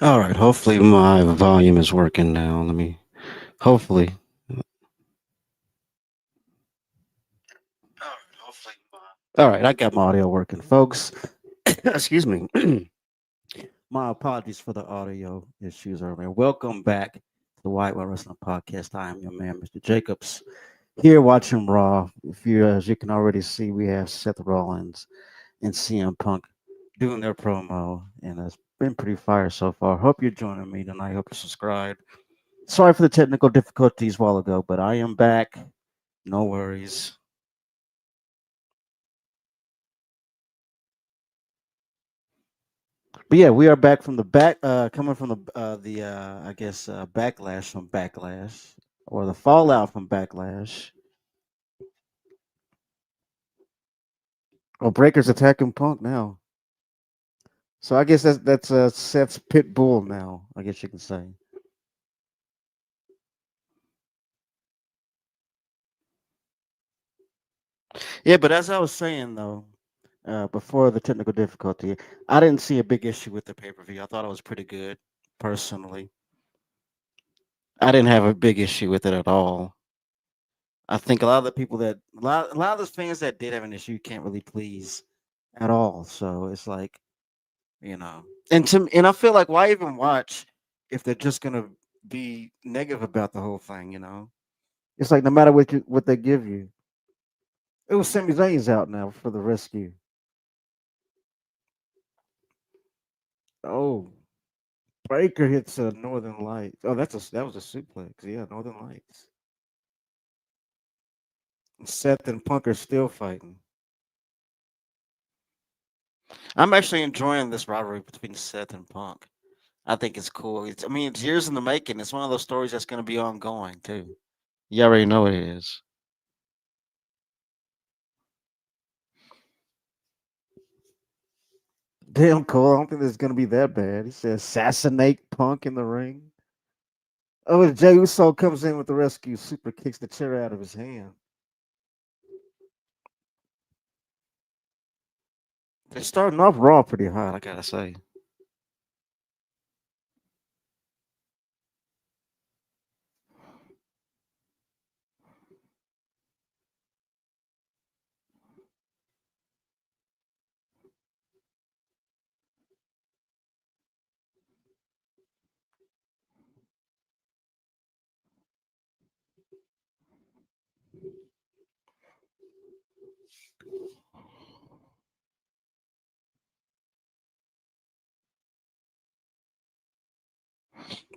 All right. Hopefully my volume is working now. Hopefully. All right. I got my audio working, folks. Excuse me. My apologies for the audio issues earlier. Welcome back to the White Well Wrestling Podcast. I am your man, Mr. Jacobs, here watching Raw. As you can already see, we have Seth Rollins and CM Punk doing their promo, and it's been pretty fire so far. Hope you're joining me tonight. Hope you subscribe. Sorry for the technical difficulties a while ago, but I am back. No worries. But yeah, we are back from coming from the I guess backlash from Backlash or the fallout from Backlash. Oh, Breaker's attacking Punk now, so I guess that's Seth's pit bull now. I guess you can say. Yeah, but as I was saying though, before the technical difficulty, I didn't see a big issue with the pay per view. I thought it was pretty good, personally. I didn't have a big issue with it at all. I think a lot of the people that a lot of those fans that did have an issue can't really please at all. So it's like, and I feel like why even watch if they're just gonna be negative about the whole thing. It's like no matter what they give you. It was Sami Zayn's out now for the rescue. Oh, Breaker hits a Northern Lights. Oh, that was a suplex. Yeah, Northern Lights. Seth and Punk are still fighting. I'm actually enjoying this rivalry between Seth and Punk. I think it's cool. I mean, it's years in the making. It's one of those stories that's going to be ongoing too. You already know it is. Damn, Cole. I don't think it's going to be that bad. He said assassinate Punk in the ring. Oh, and Jey Uso comes in with the rescue, super kicks the chair out of his hand. They're starting off Raw pretty hot, I gotta say.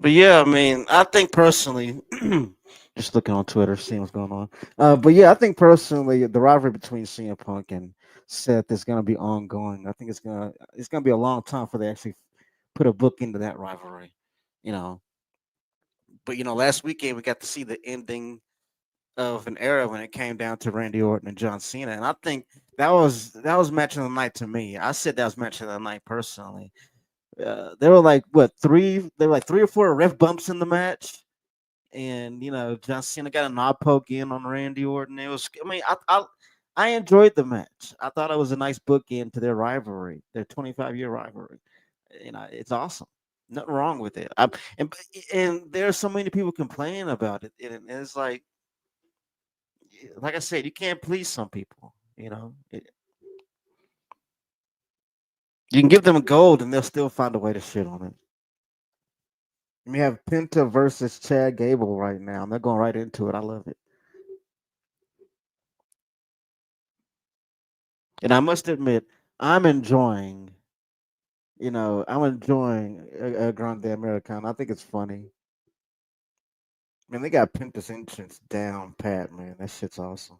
But yeah, I mean, I think personally, just looking on Twitter, seeing what's going on. But yeah, I think personally, the rivalry between CM Punk and Seth is going to be ongoing. I think it's gonna be a long time for they actually put a book into that rivalry. You know, but last weekend we got to see the ending of an era when it came down to Randy Orton and John Cena, and I think that was match of the night to me. I said that was match of the night personally. There were like what three? There were like three or four ref bumps in the match, and John Cena got a knob poke in on Randy Orton. It was, I mean, I enjoyed the match. I thought it was a nice bookend to their rivalry, their 25-year rivalry. It's awesome. Nothing wrong with it. And there's so many people complaining about it, and it's like I said, you can't please some people. You can give them gold, and they'll still find a way to shit on it. We have Penta versus Chad Gable right now, and they're going right into it. I love it. And I must admit, I'm enjoying, I'm enjoying Grande Americana. I think it's funny. Man, they got Penta's entrance down pat, man. That shit's awesome.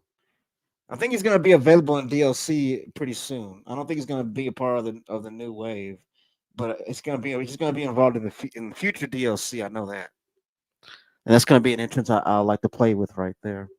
I think he's gonna be available in DLC pretty soon. I don't think he's gonna be a part of the new wave, but he's gonna be involved in the future DLC. I know that, and that's gonna be an entrance I like to play with right there.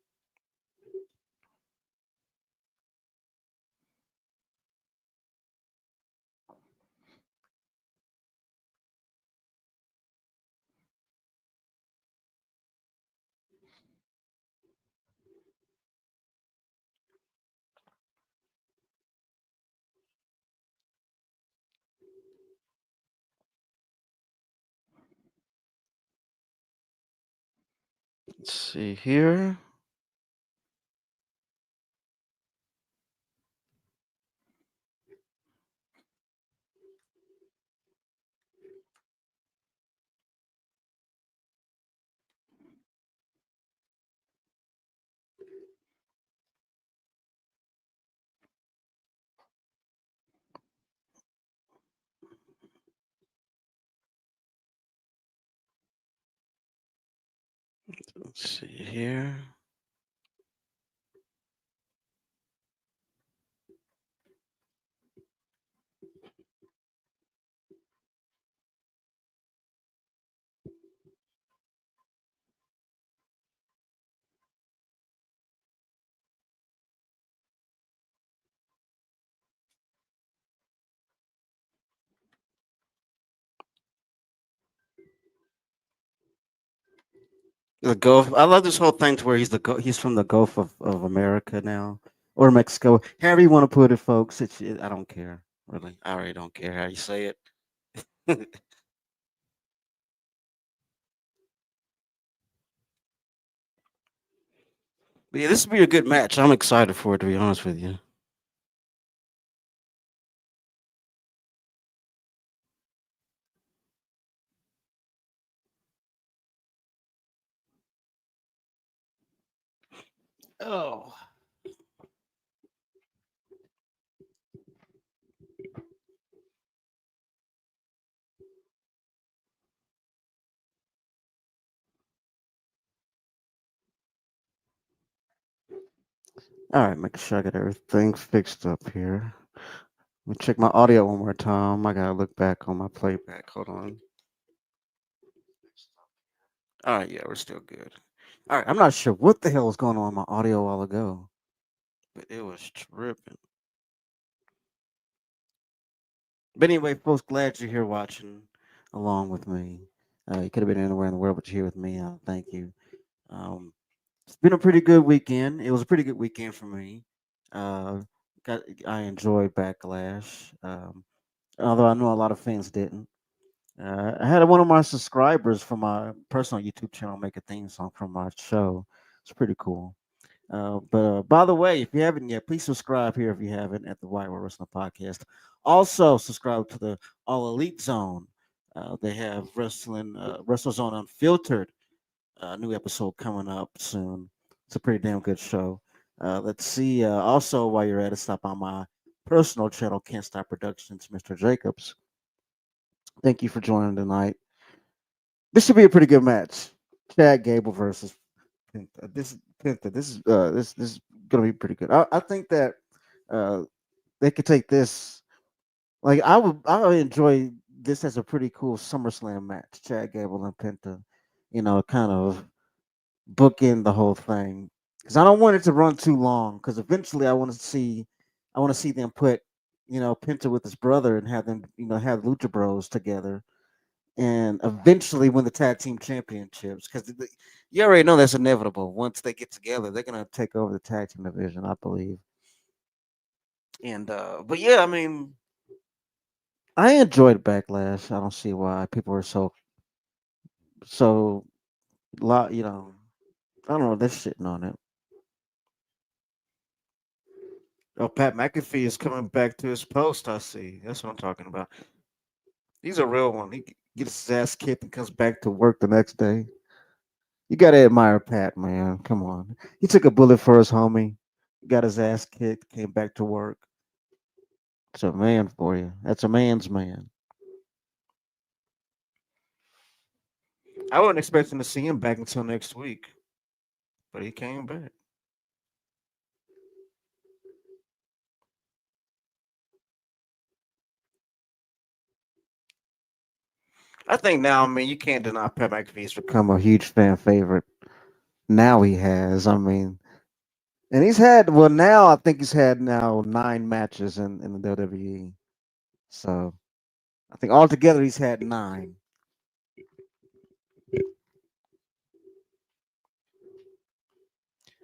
Let's see here. Let's see here. The Gulf. I love this whole thing to where he's from the Gulf of America now, or Mexico. However you want to put it, folks. I don't care really. I really don't care how you say it. But yeah, this will be a good match. I'm excited for it, to be honest with you. Oh, all right. Make sure I got everything fixed up here. Let me check my audio one more time. I gotta look back on my playback. Hold on. All right, yeah, we're still good. All right, I'm not sure what the hell was going on in my audio a while ago, but it was tripping. But anyway, folks, glad you're here watching along with me. You could have been anywhere in the world, but you're here with me. Thank you. Um, it's been a pretty good weekend. It was a pretty good weekend for me. Uh, I enjoyed Backlash, although I know a lot of fans didn't. I had one of my subscribers from my personal YouTube channel make a theme song from my show. It's pretty cool. But by the way, if you haven't yet, please subscribe here if you haven't at the White World Wrestling Podcast. Also, subscribe to the All Elite Zone. They have Wrestle Zone Unfiltered. New episode coming up soon. It's a pretty damn good show. Let's see. Also, while you're at it, stop on my personal channel, Can't Stop Productions, Mr. Jacobs. Thank you for joining tonight. This should be a pretty good match. Chad Gable versus Penta. This is gonna be pretty good. I think that uh, they could take this. Like I would enjoy this as a pretty cool SummerSlam match. Chad Gable and Penta. Kind of bookend the whole thing because I don't want it to run too long. Because eventually I want to see them put Penta with his brother and have them have Lucha Bros together and eventually win the tag team championships because you already know that's inevitable. Once they get together, they're gonna take over the tag team division, I believe. And but yeah, I mean, I enjoyed Backlash. I don't see why people are so lot. I don't know. They're shitting on it. Oh, Pat McAfee is coming back to his post. I see. That's what I'm talking about. He's a real one. He gets his ass kicked and comes back to work the next day. You gotta admire Pat, man. Come on. He took a bullet for his homie, got his ass kicked, came back to work. It's a man for you. That's a man's man. I wasn't expecting to see him back until next week, but he came back. I think now, I mean, you can't deny Pat McAfee's become a huge fan favorite. Now he has. I mean, and now I think he's had now 9 matches in the WWE. So I think altogether he's had 9.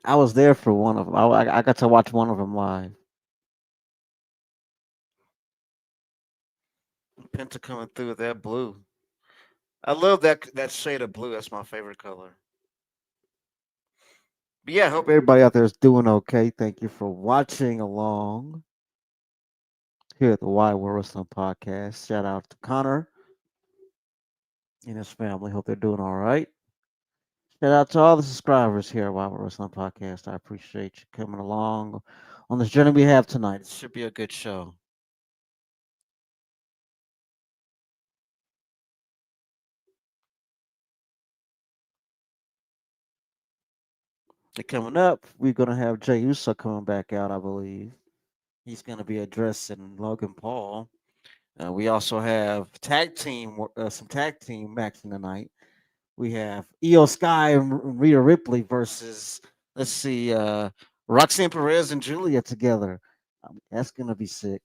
I was there for one of them. I got to watch one of them live. Penta coming through with that blue. I love that shade of blue. That's my favorite color. But yeah, I hope everybody out there is doing okay. Thank you for watching along here at the Why We're Wrestling Podcast. Shout out to Connor and his family. Hope they're doing all right. Shout out to all the subscribers here at Why We're Wrestling Podcast. I appreciate you coming along on this journey we have tonight. It should be a good show. And coming up, we're going to have Jay Uso coming back out, I believe. He's going to be addressing Logan Paul. We also have some tag team action tonight. We have Io Sky and Rhea Ripley versus, let's see, Roxanne Perez and Julia together. That's going to be sick.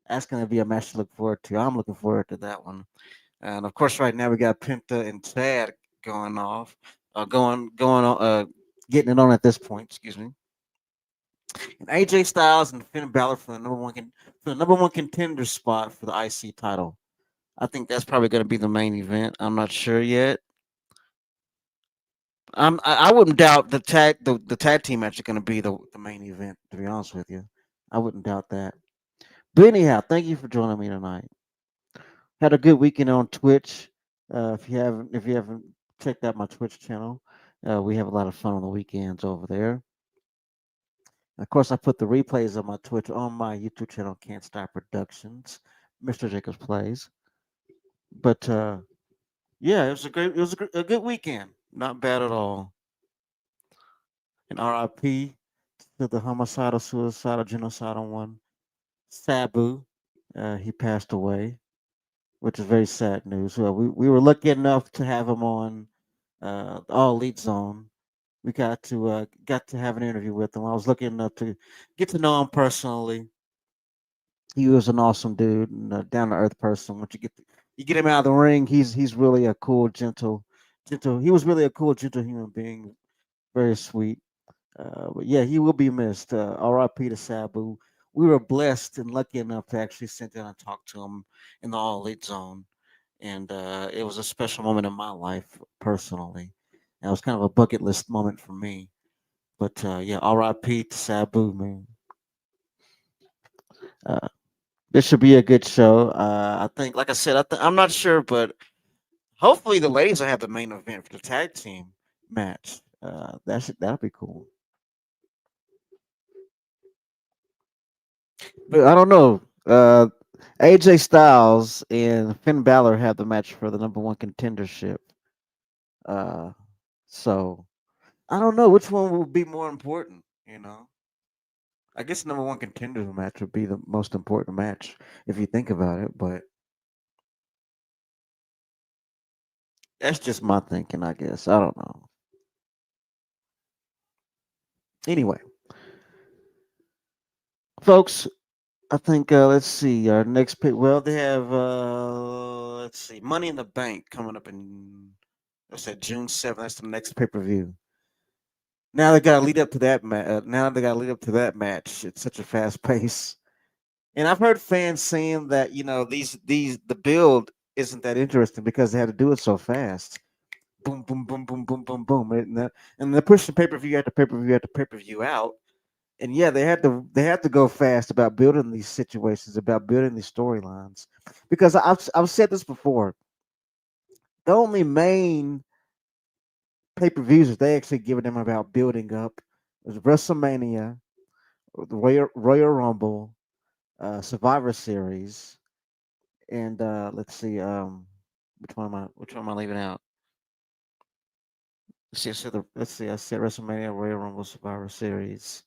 That's going to be a match to look forward to. I'm looking forward to that one. And of course, right now we got Penta and Chad going off, going on, getting it on at this point. Excuse me. And AJ Styles and Finn Balor for the number one contender spot for the IC title. I think that's probably going to be the main event. I'm not sure yet. I wouldn't doubt the tag team match is going to be the main event. To be honest with you, I wouldn't doubt that. But anyhow, thank you for joining me tonight. Had a good weekend on Twitch. If you haven't checked out my Twitch channel, we have a lot of fun on the weekends over there. Of course, I put the replays of my Twitch on my YouTube channel, Can't Stop Productions, Mr. Jacobs Plays. But yeah, it was a good weekend. Not bad at all. And RIP to the homicidal, suicidal, genocidal one, Sabu. He passed away, which is very sad news. Well, we were lucky enough to have him on the All Elite Zone. We got to have an interview with him. I was lucky enough to get to know him personally. He was an awesome dude and a down to earth person. Once you get him out of the ring, he's really a cool, gentle. He was really a cool, gentle human being. Very sweet. But yeah, he will be missed. R.I.P. to Sabu. We were blessed and lucky enough to actually sit down and talk to him in the All Elite Zone, and it was a special moment in my life personally. And it was kind of a bucket list moment for me. But yeah, R.I.P. to Sabu, man. Uh, this should be a good show. I think, like I said, I'm not sure, but hopefully the ladies will have the main event for the tag team match. That'll be cool. But I don't know. AJ Styles and Finn Balor have the match for the number one contendership. Uh, so I don't know which one will be more important. I guess the number one contender match would be the most important match if you think about it. But that's just my thinking, I guess. I don't know. Anyway, folks, I think let's see our next pick. Well, they have let's see, Money in the Bank coming up in what's that, June 7th. That's the next pay-per-view. Now they got to lead up to that now they got to lead up to that match. It's such a fast pace, and I've heard fans saying that these the build isn't that interesting because they had to do it so fast. Boom, boom, boom, boom, boom, boom, boom, and they're pushing pay-per-view after pay-per-view after pay-per-view out. And yeah, they had to go fast about building these situations, about building these storylines, because I've said this before. The only main pay-per-views that they actually given them about building up was WrestleMania, the Royal Rumble, Survivor Series, and let's see, which one am I leaving out? Let's see, I said WrestleMania, Royal Rumble, Survivor Series,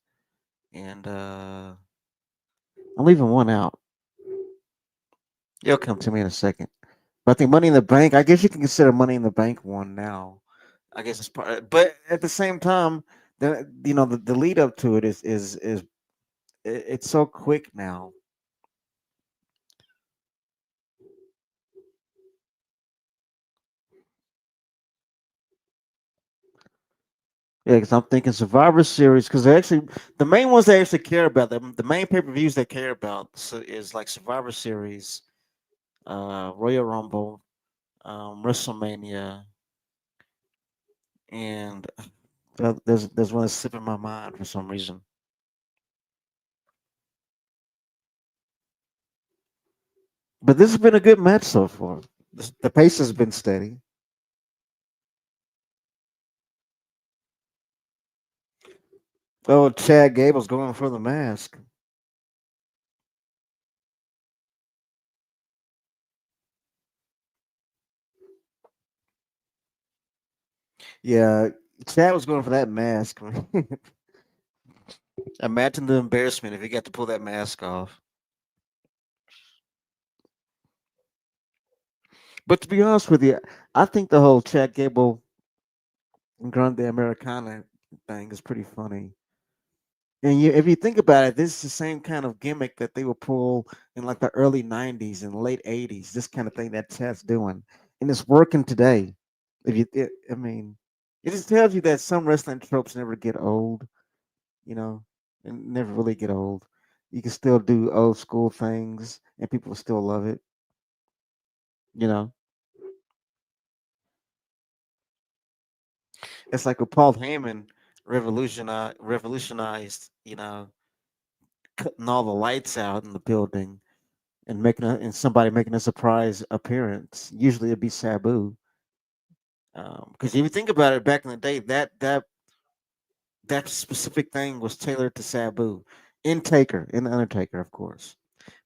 and I'm leaving one out. It'll come to me in a second. But I think Money in the Bank. I guess you can consider Money in the Bank one now. I guess it's part, but at the same time, the lead up to it is it's so quick now. Yeah, because I'm thinking Survivor Series because actually the main ones they actually care about the main pay per views they care about is like Survivor Series, Royal Rumble, WrestleMania, and There's one that's slipping my mind for some reason. But this has been a good match so far. The pace has been steady. Oh, Chad Gable's going for the mask. Yeah, Chad was going for that mask. Imagine the embarrassment if he got to pull that mask off. But to be honest with you, I think the whole Chad Gable Grande Americana thing is pretty funny. And if you think about it, this is the same kind of gimmick that they would pull in like the early '90s and late '80s. This kind of thing that Chad's doing, and it's working today. I mean, it just tells you that some wrestling tropes never get old. You know, and never really get old. You can still do old school things, and people still love it. You know, it's like with Paul Heyman revolutionized. Cutting all the lights out in the building and and somebody making a surprise appearance. Usually it'd be Sabu. Because if you think about it, back in the day, that specific thing was tailored to Sabu, in Taker, in the Undertaker, of course.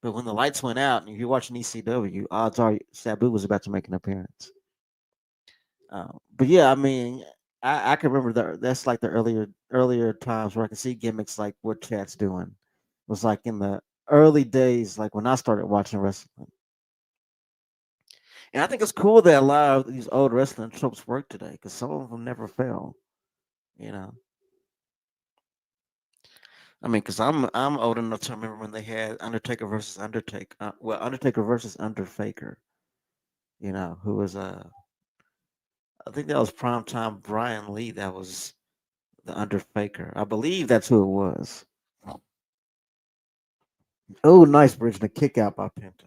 But when the lights went out and you're watching ECW, odds are Sabu was about to make an appearance. But yeah, I mean, I can remember that's like the earlier times where I can see gimmicks like what Chat's doing. It was like in the early days, like when I started watching wrestling. And I think it's cool that a lot of these old wrestling tropes work today because some of them never fail. You know, I mean, because I'm old enough to remember when they had Undertaker versus Undertaker. Well, Undertaker versus Underfaker. Who was I think that was primetime Brian Lee. That was the Underfaker. I believe that's who it was. Oh, nice bridge and a kick out by Penta.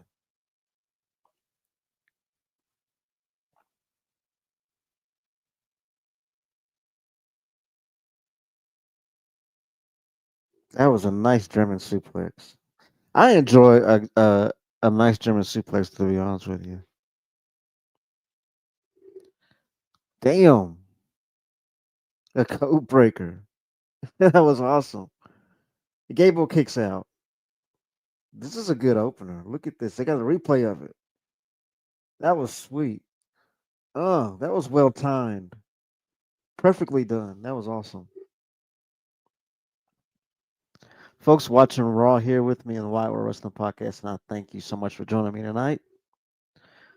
That was a nice German suplex. I enjoy a nice German suplex, to be honest with you. Damn, a code breaker. That was awesome. Gable kicks out. This is a good opener. Look at this. They got a replay of it. That was sweet. Oh, that was well timed. Perfectly done. That was awesome. Folks watching Raw here with me on the White World Wrestling Podcast, and I thank you so much for joining me tonight.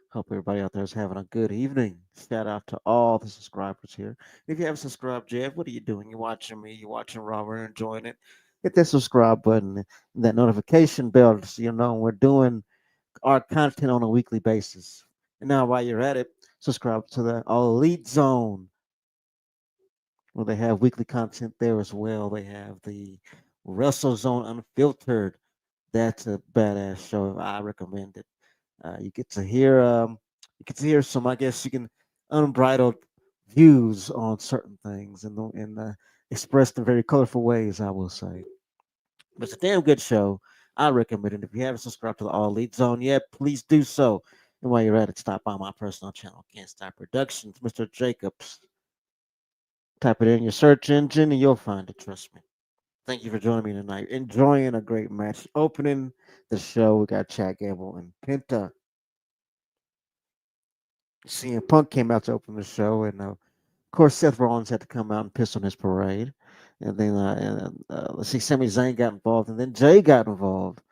Hope everybody out there is having a good evening. Shout out to all the subscribers here. If you haven't subscribed yet, what are you doing? You're watching me, you're watching Raw, we're enjoying it. Hit that subscribe button and that notification bell so you know we're doing our content on a weekly basis. And now, while you're at it, subscribe to the Elite Zone, where they have weekly content there as well. They have the Wrestle Zone Unfiltered. That's a badass show. I recommend it. You get to hear some. I guess you can unbridled views on certain things and expressed in very colorful ways. I will say, but it's a damn good show. I recommend it. If you haven't subscribed to the All Elite Zone yet, please do so. And while you're at it, stop by my personal channel, Can't Stop Productions, Mr. Jacobs. Type it in your search engine and you'll find it. Trust me. Thank you for joining me tonight. Enjoying a great match. Opening the show, we got Chad Gable and Penta. CM Punk came out to open the show, and of course Seth Rollins had to come out and piss on his parade. And then let's see, Sami Zayn got involved, and then Jay got involved.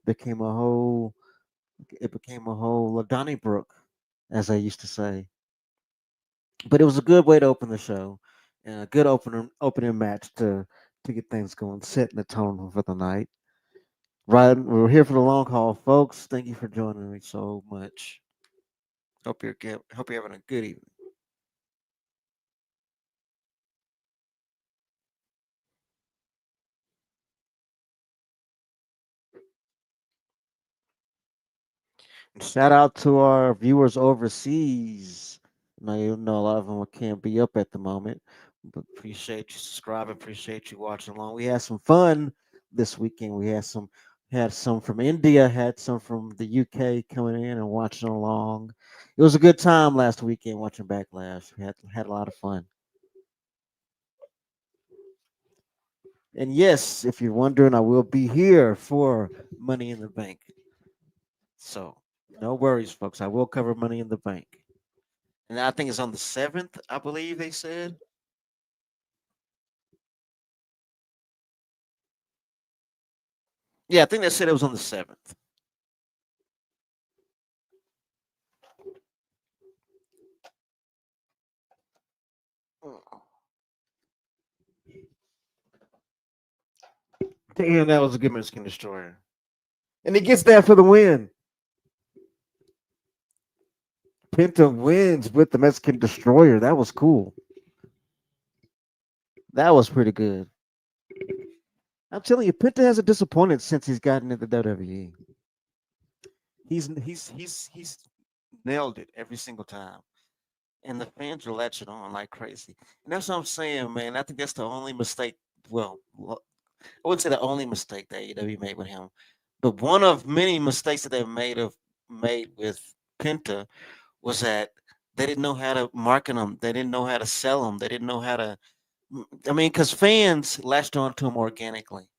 Became a whole it became a whole Donnybrook, as I used to say. But it was a good way to open the show, and a good opening match to get things going, setting the tone for the night. Right, we're here for the long haul, folks. Thank you for joining me so much. Hope you're having a good evening. Shout out to our viewers overseas. Now you know a lot of them can't be up at the moment, But appreciate you subscribing. Appreciate you watching along. We had some fun this weekend. We had some from India, had some from the UK coming in and watching along. It was a good time last weekend watching Backlash. We had a lot of fun. And yes, if you're wondering, I will be here for Money in the Bank. So no worries, folks. I will cover Money in the Bank. And I think it's on the 7th, I believe they said. Yeah, I think they said it was on the 7th. Damn, that was a good Mexican destroyer. And he gets that for the win. Penta wins with the Mexican destroyer. That was cool. That was pretty good. I'm telling you, Penta hasn't disappointed since he's gotten into WWE. He's nailed it every single time. And the fans are latching on like crazy. And that's what I'm saying, man. I think that's the only mistake. Well, I wouldn't say the only mistake that AEW made with him, but one of many mistakes that they made with Penta was that they didn't know how to market him. They didn't know how to sell him. They didn't know how to. I mean, because fans latched on to him organically,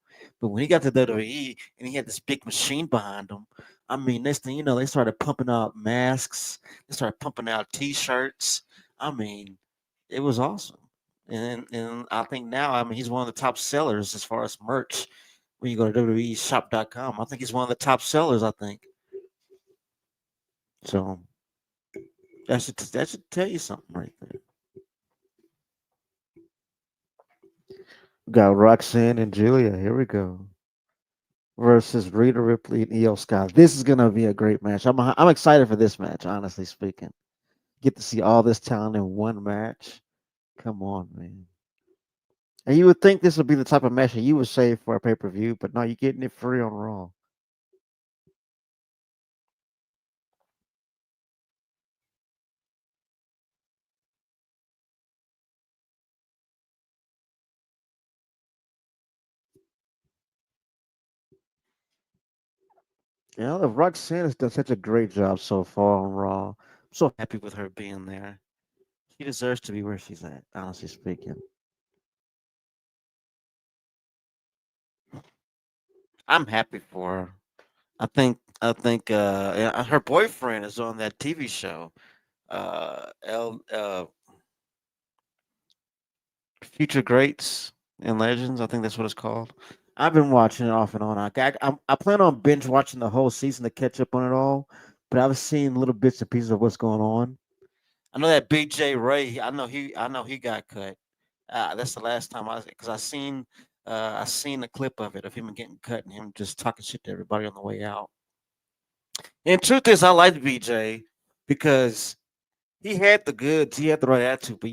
but when he got to WWE and he had this big machine behind him, I mean, next thing you know, they started pumping out masks. They started pumping out T-shirts. I mean, it was awesome. And I think now, I mean, he's one of the top sellers as far as merch. When you go to WWEshop.com, I think he's one of the top sellers. I think so. That should tell you something right there. Got Roxanne and Julia. Here we go. Versus Rita Ripley and Io Scott. This is gonna be a great match. I'm excited for this match. Honestly speaking, get to see all this talent in one match. Come on, man. And you would think this would be the type of match that you would save for a pay per view, but no, you're getting it free on Raw. You know, Roxanne has done such a great job so far on Raw. I'm so happy with her being there. She deserves to be where she's at, honestly speaking. I'm happy for her. I think her boyfriend is on that TV show. L Future Greats and Legends. I think that's what it's called. I've been watching it off and on. I plan on binge watching the whole season to catch up on it all, but I've seen little bits and pieces of what's going on. I know that BJ Ray. I know he got cut. That's the last time because I seen a clip of it of him getting cut and him just talking shit to everybody on the way out. And truth is, I like BJ because he had the goods, he had the right attitude, but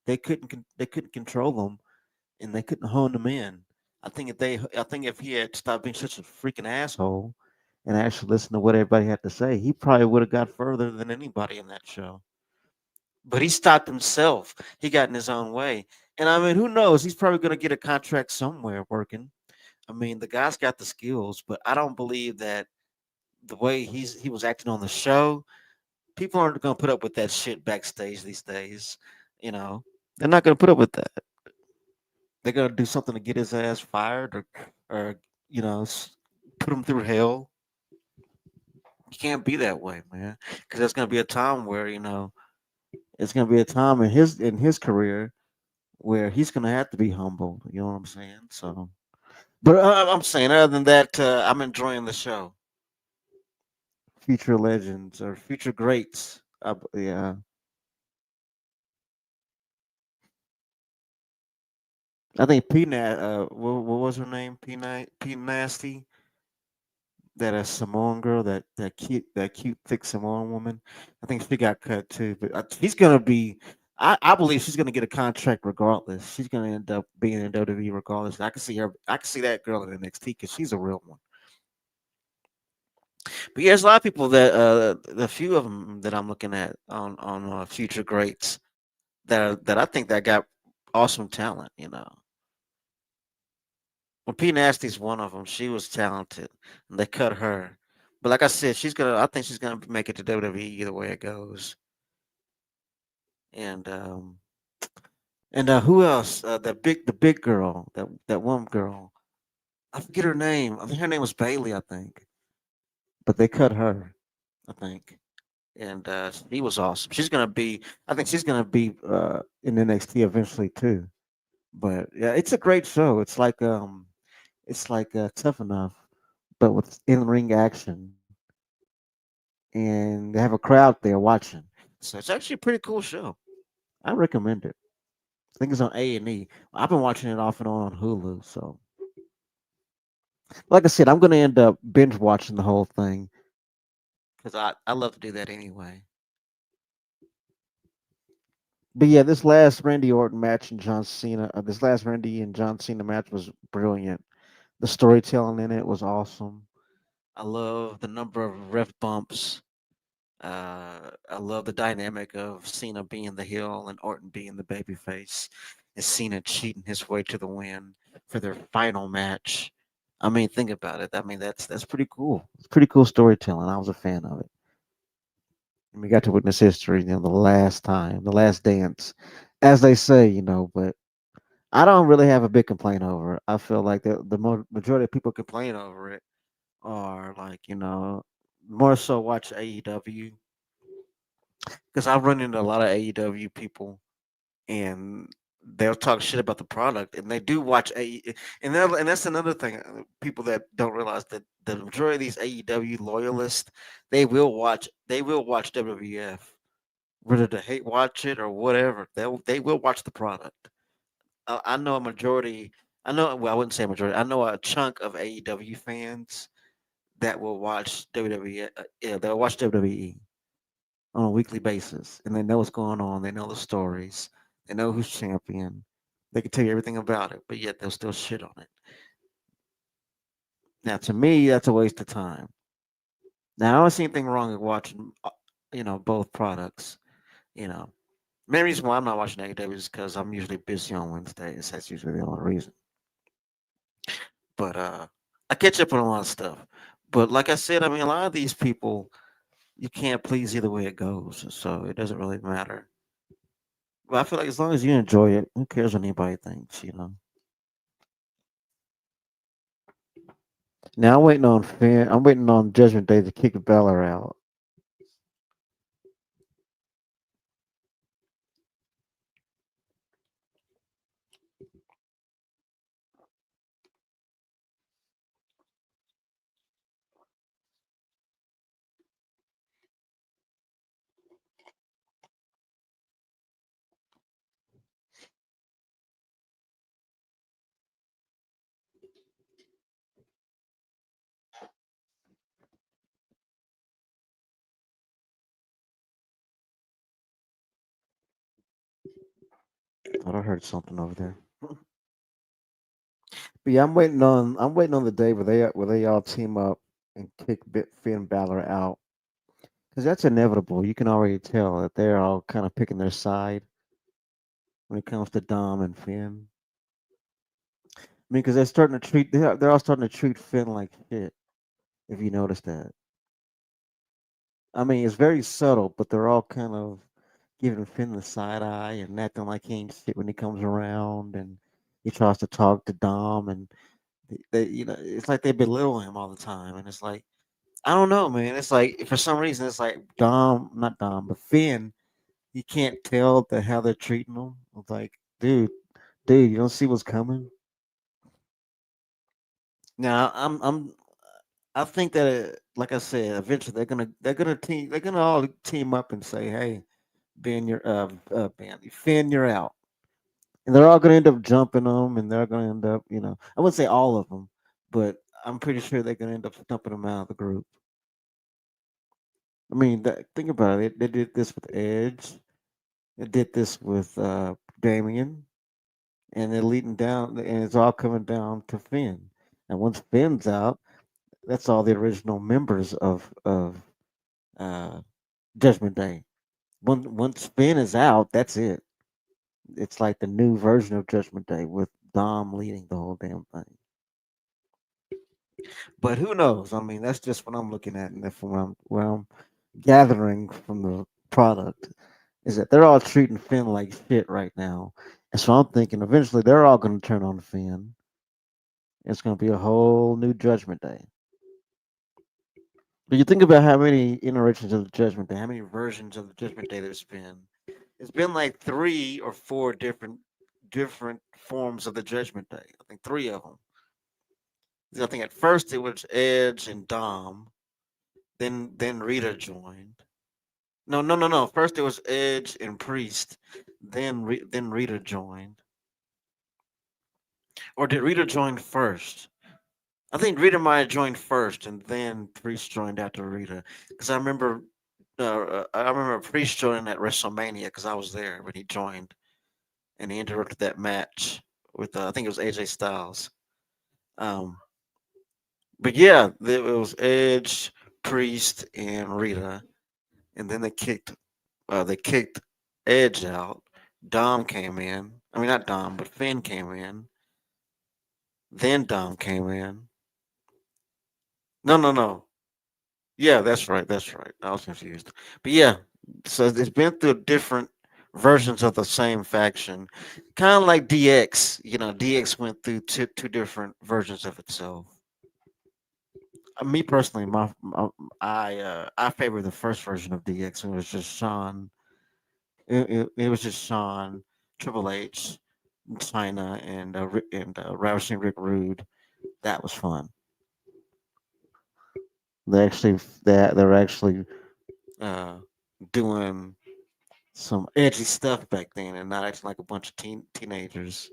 they couldn't control him and they couldn't hone him in. I think if he had stopped being such a freaking asshole and actually listened to what everybody had to say, he probably would have got further than anybody in that show. But he stopped himself. He got in his own way. And I mean, who knows? He's probably going to get a contract somewhere working. I mean, the guy's got the skills, but I don't believe that the way he was acting on the show, people aren't going to put up with that shit backstage these days. You know, they're not going to put up with that. They're going to do something to get his ass fired or you know, put him through hell. You can't be that way, man. Because there's going to be a time where it's going to be a time in his career where he's going to have to be humbled. You know what I'm saying? So, but I'm saying other than that, I'm enjoying the show. Future legends or future greats. Yeah, I think what was her name? P Nasty, that a Samoan girl, that cute thick Samoan woman. I think she got cut too, but she's gonna be. I believe she's gonna get a contract regardless. She's gonna end up being in WWE regardless. I can see her. I can see that girl in NXT because she's a real one. But yeah, there's a lot of people that the few of them that I'm looking at on future greats that I think that got awesome talent. Well, P Nasty's one of them. She was talented, and they cut her. But like I said, she's gonna. I think she's gonna make it to WWE either way it goes. And who else? The big girl, that one girl. I forget her name. I think her name was Bailey. I think, but they cut her. I think, and she was awesome. She's gonna be. I think she's gonna be in NXT eventually too. But yeah, it's a great show. It's like Tough Enough, but with in ring action, and they have a crowd there watching. So it's actually a pretty cool show. I recommend it. I think it's on A&E. I've been watching it off and on Hulu. So, like I said, I'm going to end up binge watching the whole thing because I love to do that anyway. But yeah, this last Randy Orton match and John Cena, this last Randy and John Cena match was brilliant. The storytelling in it was awesome. I love the number of ref bumps. I love the dynamic of Cena being the heel and Orton being the babyface, and Cena cheating his way to the win for their final match. I mean, think about it. I mean, that's pretty cool. It's pretty cool storytelling. I was a fan of it. And we got to witness history, the last time, the last dance, as they say, But I don't really have a big complaint over it. I feel like the majority of people complain over it are like, more so watch AEW because I run into a lot of AEW people and they'll talk shit about the product and they do watch and that's another thing people that don't realize that the majority of these AEW loyalists they will watch WWF whether to hate watch it or whatever they will watch the product. I know a majority. I know, well, I wouldn't say a majority. I know a chunk of AEW fans that will watch WWE. Yeah, they'll watch WWE on a weekly basis, and they know what's going on. They know the stories. They know who's champion. They can tell you everything about it, but yet they'll still shit on it. Now, to me, that's a waste of time. Now, I don't see anything wrong with watching, both products. You know, main reason why I'm not watching AEW is because I'm usually busy on Wednesdays. That's usually the only reason. But I catch up on a lot of stuff. But like I said, I mean, a lot of these people, you can't please either way it goes, so it doesn't really matter. But I feel like as long as you enjoy it, who cares what anybody thinks? Now I'm waiting on Finn. I'm waiting on Judgment Day to kick Balor out. Thought I heard something over there. But yeah, I'm waiting on the day where they all team up and kick Finn Balor out because that's inevitable. You can already tell that they're all kind of picking their side when it comes to Dom and Finn. I mean, because they're all starting to treat Finn like shit. If you notice that, I mean, it's very subtle, but they're all kind of giving Finn the side eye and acting like he ain't shit when he comes around, and he tries to talk to Dom, and it's like they belittle him all the time, and it's like I don't know, man. It's like for some reason, it's like Dom, not Dom, but Finn. You can't tell how they're treating him. It's like, dude, you don't see what's coming. Now, I think that, like I said, eventually they're gonna all team up and say, "Hey, Finn, you're out," and they're all gonna end up jumping them, and they're gonna end up, I wouldn't say all of them, but I'm pretty sure they're gonna end up stumping them out of the group. I mean, think about it. They did this with Edge. They did this with Damien, and they're leading down, and it's all coming down to Finn. And once Finn's out, that's all the original members of uh, Judgment Day. Once Finn is out, that's it. It's like the new version of Judgment Day with Dom leading the whole damn thing. But who knows? I mean, that's just what I'm looking at, and from what I'm gathering from the product is that they're all treating Finn like shit right now, and so I'm thinking eventually they're all going to turn on Finn. It's going to be a whole new Judgment Day. But you think about how many iterations of the Judgment Day, how many versions of the Judgment Day there's been. It's been like three or four different forms of the Judgment Day. I think three of them. I think at first it was Edge and Dom. Then Rita joined. No, no, no, no. First it was Edge and Priest. Then Rita joined. Or did Rita join first? I think Rita might have joined first, and then Priest joined after Rita. Because I remember Priest joining at WrestleMania because I was there when he joined, and he interrupted that match with I think it was AJ Styles. Um, but yeah, it was Edge, Priest, and Rita, and then they kicked Edge out. Dom came in. I mean, not Dom, but Finn came in. Then Dom came in. No, no, no. Yeah, that's right. That's right. I was confused. But yeah, so it's been through different versions of the same faction, kind of like DX. DX went through two different versions of itself. Me personally, I favor the first version of DX. It was just Sean. It was just Sean, Triple H, China, and Ravishing Rick Rude. That was fun. They're actually uh, doing some edgy stuff back then and not acting like a bunch of teenagers.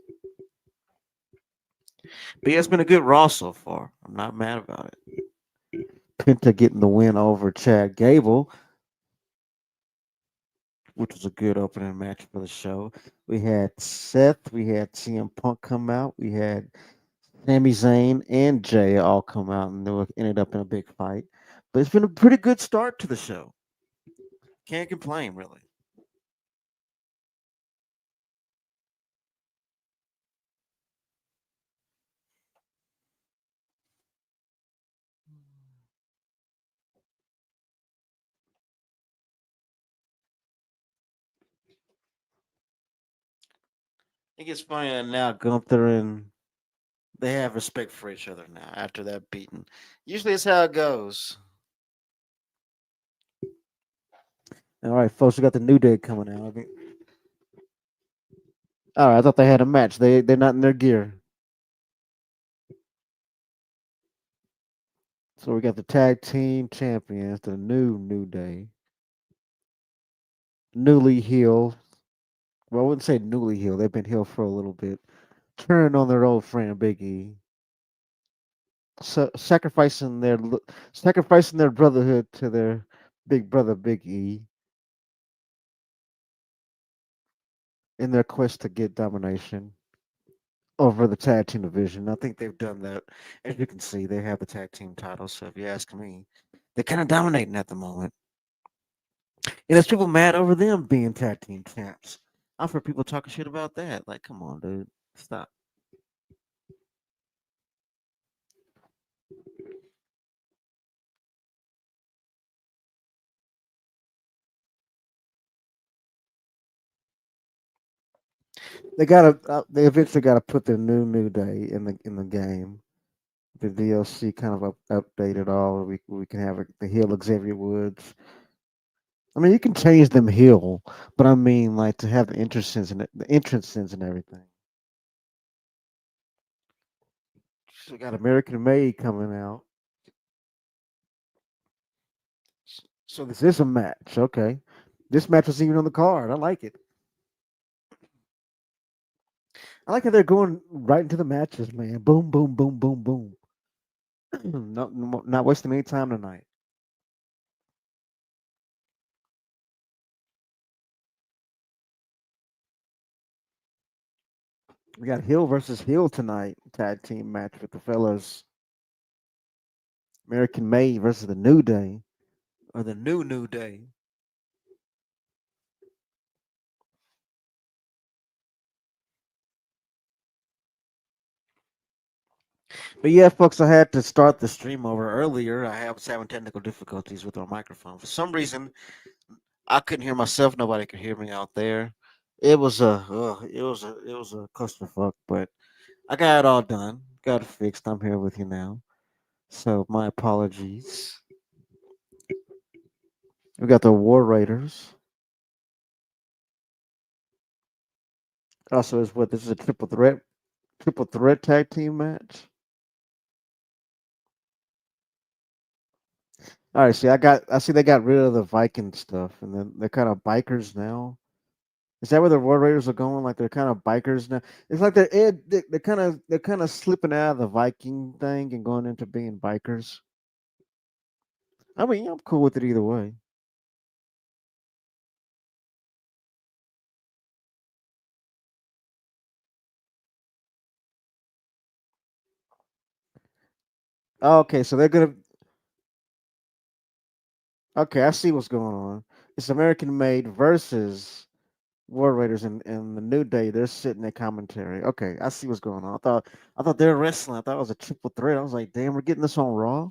But yeah, it's been a good Raw so far. I'm not mad about it. Penta getting the win over Chad Gable, which was a good opening match for the show. We had Seth, we had CM Punk come out, we had Sami Zayn and Jay all come out, and ended up in a big fight. But it's been a pretty good start to the show. Can't complain, really. I think it's funny that now Gunther and they have respect for each other now after that beating. Usually it's how it goes. All right, folks, we got the New Day coming out. All right, I thought they had a match. They're not in their gear. So we got the tag team champions, the New Day, newly healed. Well, I wouldn't say newly healed. They've been healed for a little bit. Turning on their old friend Big E, so, sacrificing their brotherhood to their big brother Big E in their quest to get domination over the tag team division. I think they've done that. As you can see, they have the tag team titles. So if you ask me, they're kind of dominating at the moment. And there's people mad over them being tag team champs. I've heard people talking shit about that. Like, come on, dude, stop. They eventually gotta put the New Day in the game. The DLC kind of update it all. We can have the heel Xavier Woods. I mean, you can change them heel, but I mean, like to have the entrances and everything. So we got American Made coming out. So this is a match. Okay, this match was even on the card. I like it. I like how they're going right into the matches, man. Boom, boom, boom, boom, boom. Not wasting any time tonight. We got Hill versus Hill tonight. Tag team match with the fellas. American Made versus the New Day. Or the New Day. But yeah, folks, I had to start the stream over earlier. I was having technical difficulties with my microphone. For some reason, I couldn't hear myself. Nobody could hear me out there. It was a clusterfuck, but I got it all done. Got it fixed. I'm here with you now. So my apologies. We got the War Raiders. Also, is what this is a triple threat tag team match. All right, I see they got rid of the Viking stuff, and then they're kind of bikers now. Is that where the War Raiders are going? Like they're kind of bikers now. It's like they're kind of slipping out of the Viking thing and going into being bikers. I mean, I'm cool with it either way. Okay, so they're gonna. Okay, I see what's going on. It's American Made versus War Raiders and the New Day. They're sitting at commentary. Okay, I see what's going on. I thought they were wrestling. I thought it was a triple threat. I was like, damn, we're getting this on Raw.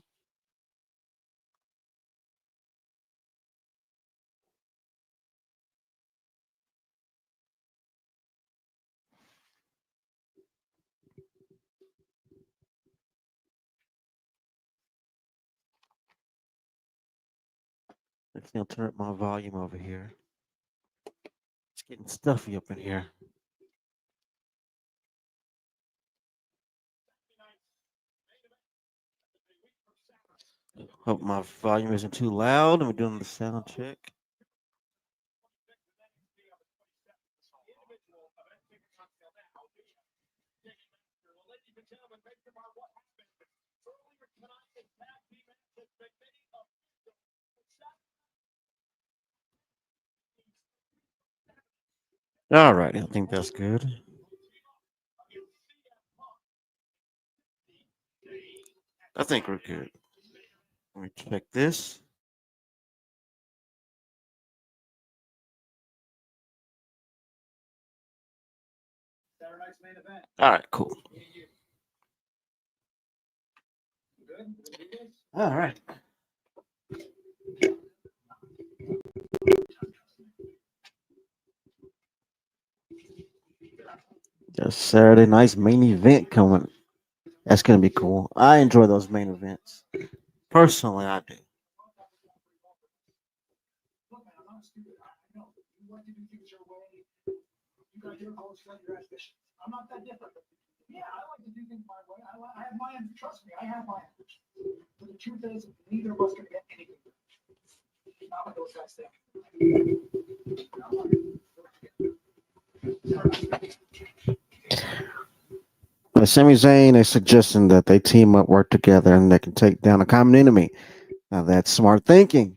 Let's now turn up my volume over here. It's getting stuffy up in here. Hope my volume isn't too loud. I'm doing the sound check. All right, I think that's good. I think we're good. Let me check this. All right, cool. All right. Got Saturday night's main event coming. That's gonna be cool. I enjoy those main events. Personally, I do. Sami Zayn is suggesting that they team up, work together, and they can take down a common enemy. Now that's smart thinking,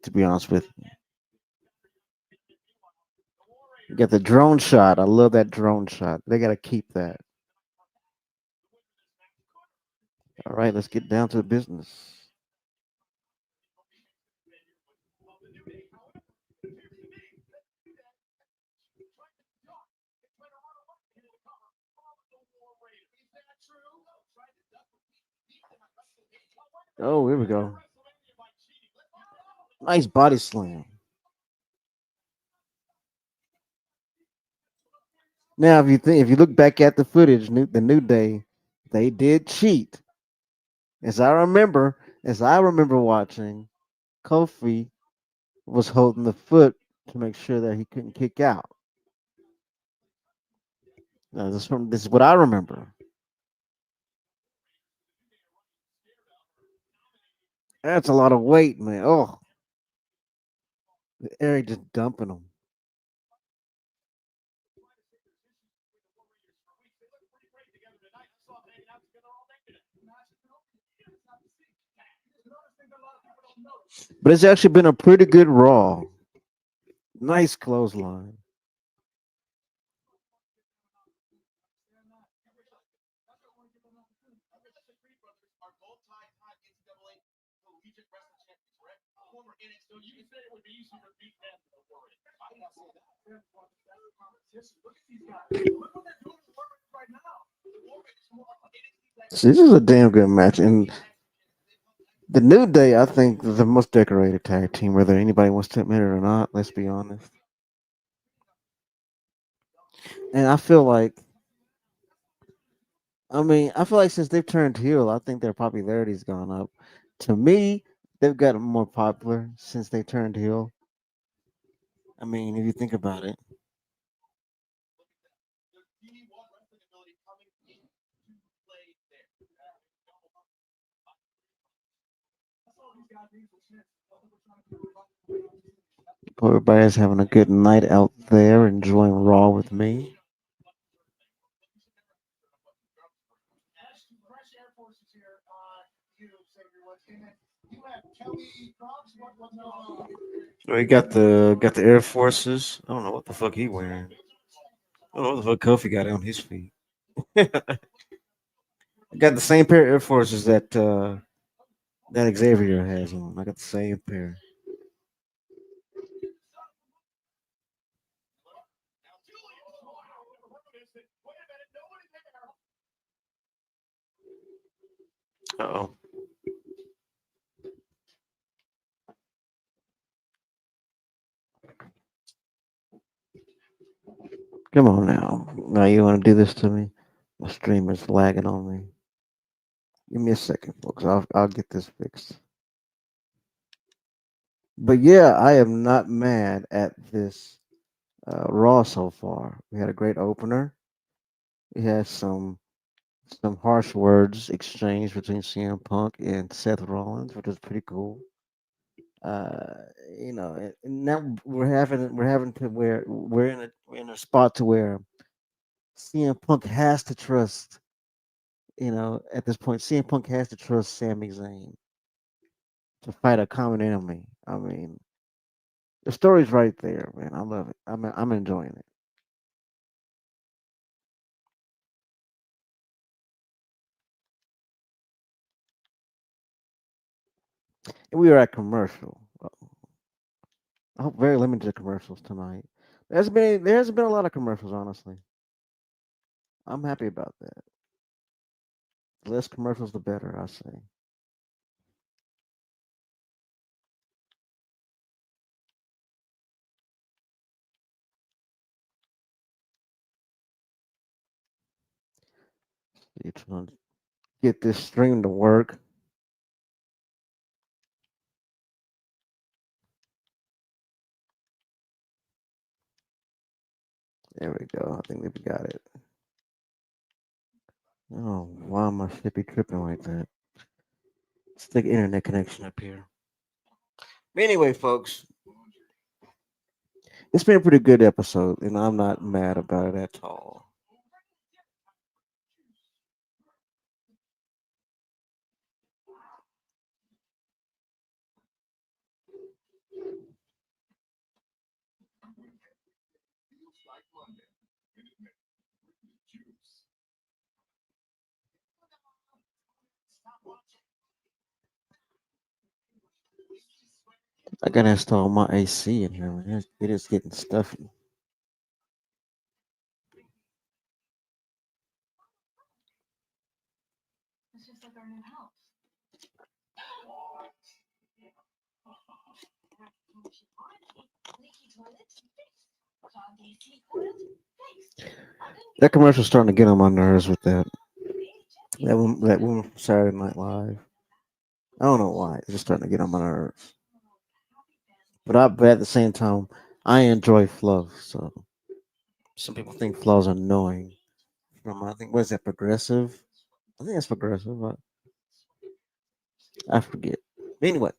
to be honest with you. You get the drone shot. I love that drone shot. They got to keep that. All right, let's get down to the business. Oh, here we go. Nice body slam. Now, if you look back at the footage, the New Day, they did cheat. As I remember watching, Kofi was holding the foot to make sure that he couldn't kick out. Now, this is what I remember. That's a lot of weight, man. Oh, Eric just dumping him. But it's actually been a pretty good Raw. Nice clothesline. See, this is a damn good match, and the New Day, I think, the most decorated tag team, whether anybody wants to admit it or not. Let's be honest. And I feel like since they've turned heel, I think their popularity's gone up. To me, they've gotten more popular since they turned heel. I mean, if you think about it, everybody's having a good night out there, enjoying Raw with me. We got the Air Forces. I don't know what the fuck he wearing. I don't know what the fuck Kofi got on his feet. I got the same pair of Air Forces that Xavier has on. I got the same pair. Oh, come on now. Now you want to do this to me? My streamer's lagging on me. Give me a second, folks. I'll get this fixed. But yeah, I am not mad at this Raw so far. We had a great opener. We had some harsh words exchanged between CM Punk and Seth Rollins, which was pretty cool. Uh, and now we're having to where we're in a spot to where CM Punk has to trust. At this point, CM Punk has to trust Sami Zayn to fight a common enemy. I mean, the story's right there, man. I love it. I'm enjoying it. And we are at commercial. I hope very limited commercials tonight. There hasn't been a lot of commercials, honestly. I'm happy about that. The less commercials, the better. I say. You're trying to get this stream to work. There we go. I think we got it. Oh, why am I shit be tripping like that? Let's take internet connection up here. But anyway, folks, it's been a pretty good episode, and I'm not mad about it at all. I gotta install my AC in here, man. It is getting stuffy. That commercial's starting to get on my nerves with that woman from Saturday Night Live. I don't know why. It's just starting to get on my nerves. But at the same time, I enjoy Fluff. So some people think Fluff's annoying. I think what is that progressive? I think that's progressive. I forget. Anyway,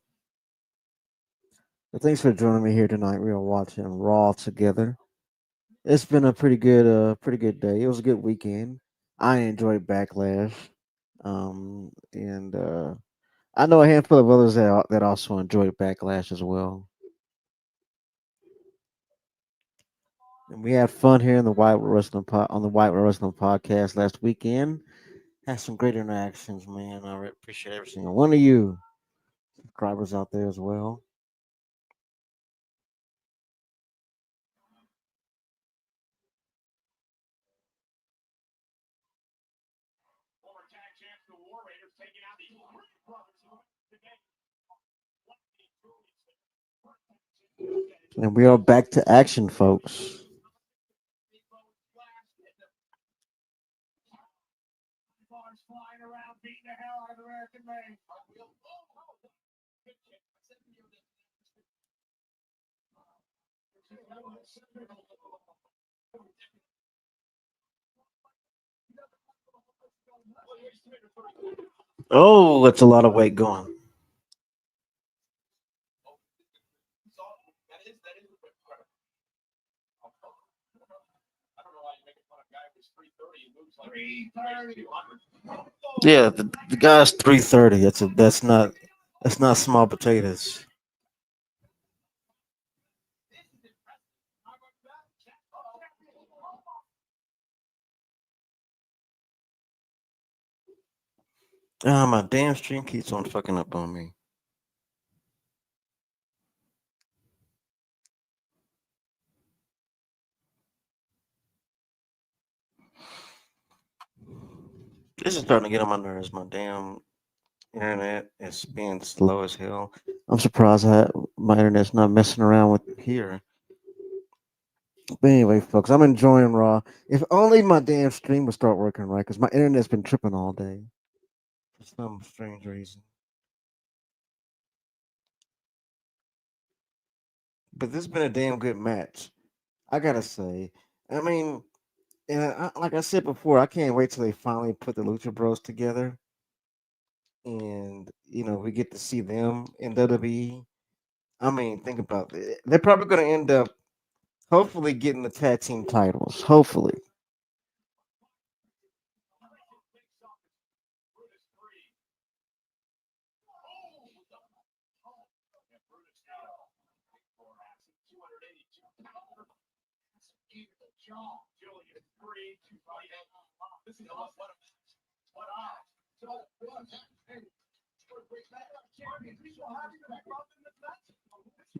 but thanks for joining me here tonight. We are watching Raw together. It's been a pretty good day. It was a good weekend. I enjoyed Backlash, and I know a handful of others that also enjoyed Backlash as well. And we had fun here in the on the White Wrestling podcast last weekend. Had some great interactions, man. I appreciate every single one of you subscribers out there as well. And we are back to action, folks. Oh, that's a lot of weight going. Yeah, the guy's 330. That's not small potatoes. Ah, my damn stream keeps on fucking up on me. This is starting to get on my nerves. My damn internet is being slow as hell. I'm surprised my internet's not messing around with here. But anyway, folks, I'm enjoying Raw. If only my damn stream would start working right, because my internet's been tripping all day for some strange reason. But this has been a damn good match, I gotta say. I mean, and like I said before, I can't wait till they finally put the Lucha Bros together, and we get to see them in WWE. I mean, think about it. They're probably going to end up, hopefully, getting the tag team titles. Hopefully.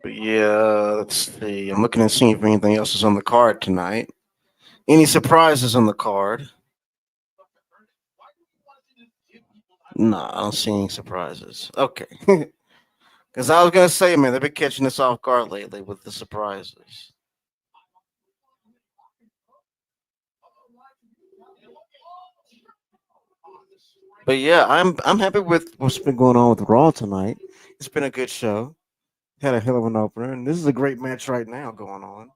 But yeah, let's see. I'm looking and seeing if anything else is on the card tonight. Any surprises on the card? No, I don't see any surprises. Okay. Because I was going to say, man, they've been catching us off guard lately with the surprises. But yeah, I'm happy with what's been going on with Raw tonight. It's been a good show. Had a hell of an opener, and this is a great match right now going on.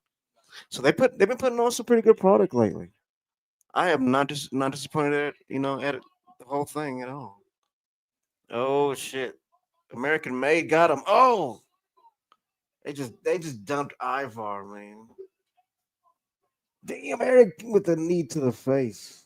So they've been putting on some pretty good product lately. I am not disappointed at the whole thing at all. Oh shit, American Made got him. Oh, they just dumped Ivar, man. Damn, Eric with a knee to the face.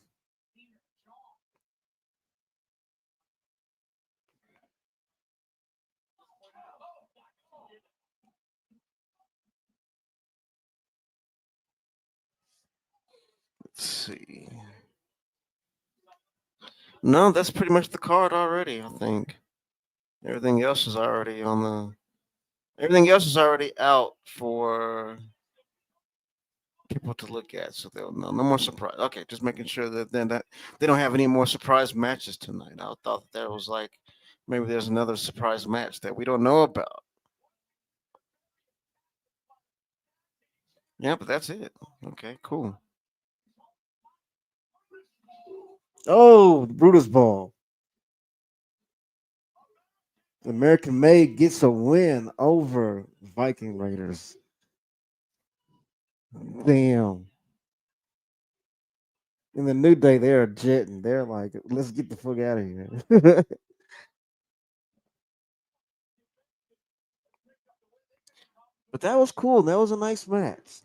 Let's see. No, that's pretty much the card already. I think everything else is already on the. Everything else is already out for people to look at, so they'll know. No more surprise. Okay, just making sure that then that they don't have any more surprise matches tonight. I thought that there was like maybe there's another surprise match that we don't know about. Yeah, but that's it. Okay, cool. Oh, Brutus Ball. American Made gets a win over Viking Raiders. Damn. In the New Day, they're jetting. They're like, let's get the fuck out of here. But that was cool. That was a nice match.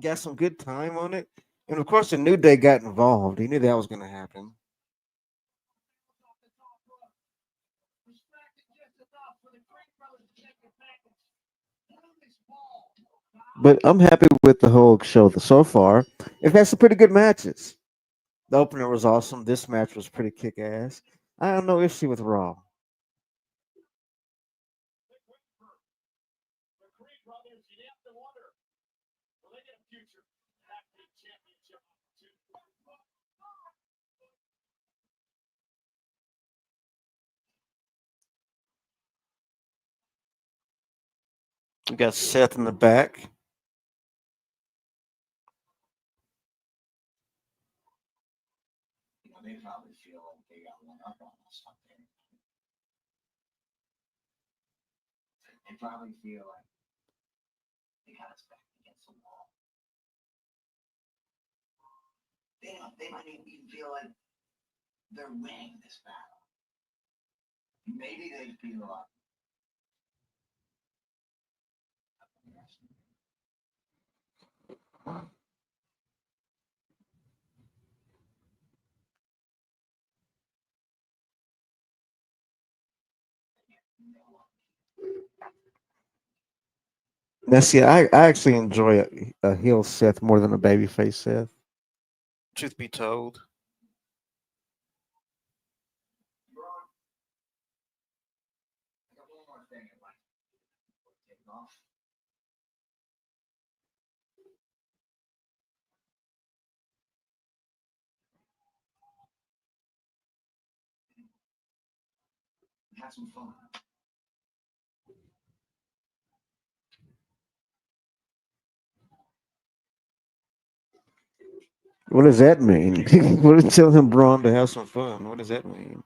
Got some good time on it. And of course, the New Day got involved. He knew that was going to happen. But I'm happy with the whole show so far. It had some pretty good matches. The opener was awesome. This match was pretty kick ass. I have no issue with Raw. We got Seth in the back. Now, see, I actually enjoy a heel Seth more than a babyface Seth. Truth be told. What does that mean? What is telling Braun to have some fun? What does that mean?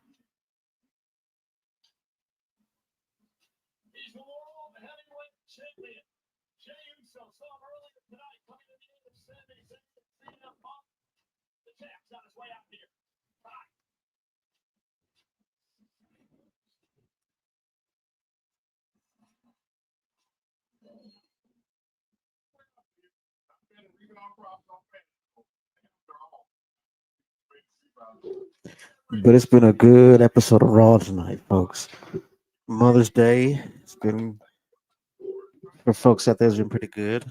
But it's been a good episode of Raw tonight, folks. Mother's Day. It's been for folks out there. It's been pretty good.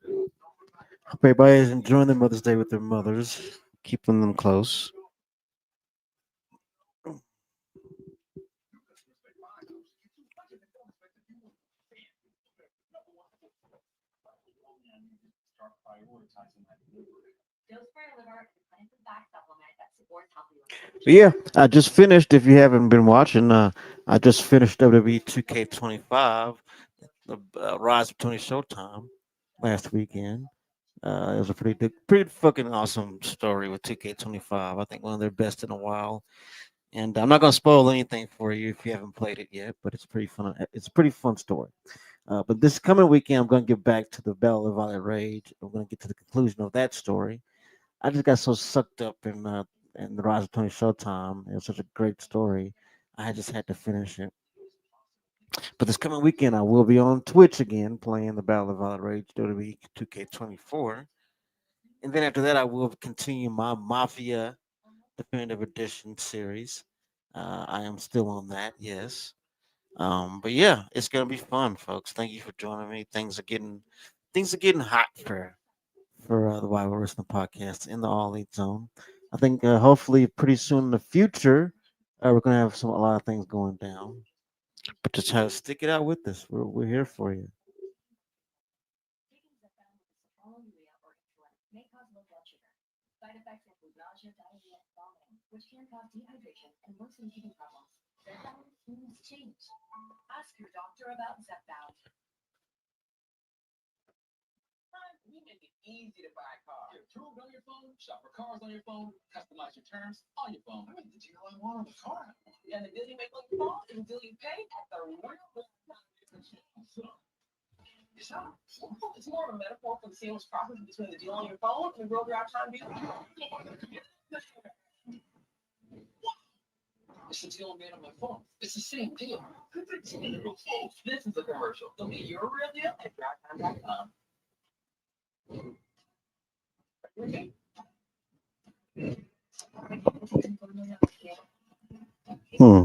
Hope everybody's enjoying their Mother's Day with their mothers, keeping them close. But yeah, I just finished. If you haven't been watching, I just finished WWE 2K25, the Rise of Tony Showtime last weekend. It was a pretty fucking awesome story with 2K25. I think one of their best in a while. And I'm not gonna spoil anything for you if you haven't played it yet, but it's pretty fun. It's a pretty fun story. But this coming weekend, I'm gonna get back to the Battle of Violet Rage. I'm gonna get to the conclusion of that story. I just got so sucked up in the Rise of Tony Showtime. It was such a great story. I just had to finish it. But this coming weekend, I will be on Twitch again playing the Battle of Violet Rage WWE 2K24. And then after that, I will continue my Mafia Definitive Edition series. I am still on that, yes. But yeah, it's gonna be fun, folks. Thank you for joining me. Things are getting hot for the Bible Wrestling Podcast in the All Elite Zone. I think hopefully pretty soon in the future, we're gonna have a lot of things going down. But just try to stick it out with us. We're here for you. Hmm.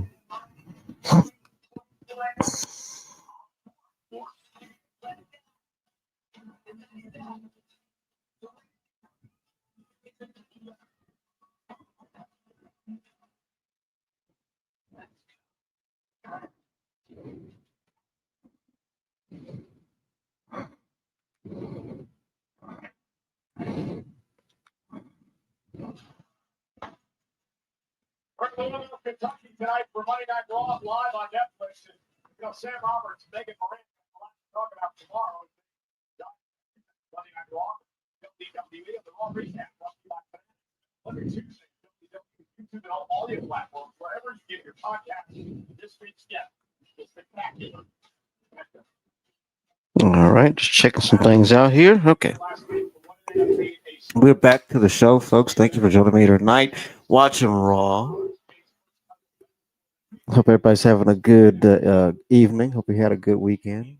All right, just checking some things out here. Okay, we're back to the show, folks. Thank you for joining me tonight, watching Raw. Hope everybody's having a good evening. Hope you had a good weekend.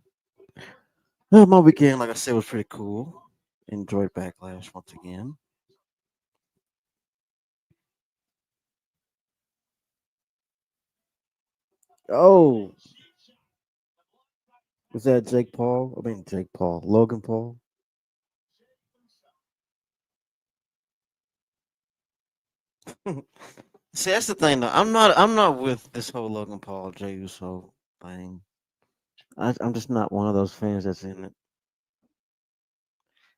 My weekend, like I said, was pretty cool. Enjoyed Backlash once again. Oh, was that Jake Paul? I mean, Jake Paul, Logan Paul. See, that's the thing, though. I'm not with this whole Logan Paul Jey Uso thing. I'm just not one of those fans that's in it.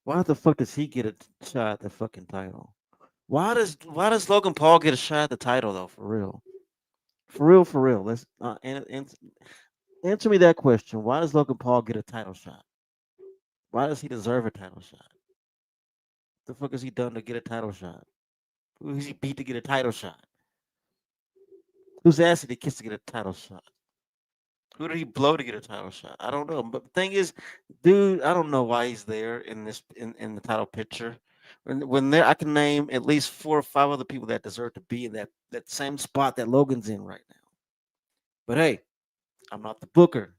Why the fuck does he get a shot at the fucking title? Why does Logan Paul get a shot at the title though? For real, for real, for real. Let's and answer me that question. Why does Logan Paul get a title shot? Why does he deserve a title shot? The fuck has he done to get a title shot? Who has he beat to get a title shot? Whose ass did he kiss to get a title shot? Who did he blow to get a title shot? I don't know. But the thing is, dude, I don't know why he's there in in the title picture. When there, I can name at least 4 or 5 other people that deserve to be in that same spot that Logan's in right now. But hey, I'm not the booker.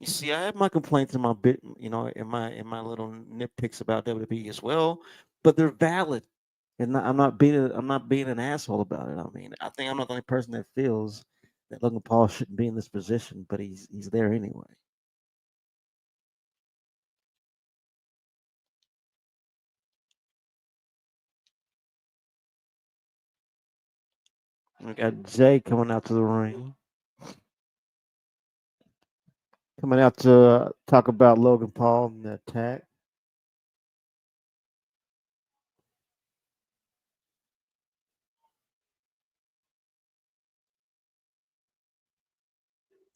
You see, I have my complaints in my bit, in my little nitpicks about WWE as well, but they're valid, and I'm not being an asshole about it. I mean, I think I'm not the only person that feels that Logan Paul shouldn't be in this position, but he's there anyway. We got Jay coming out to the ring, coming out to talk about Logan Paul and the attack.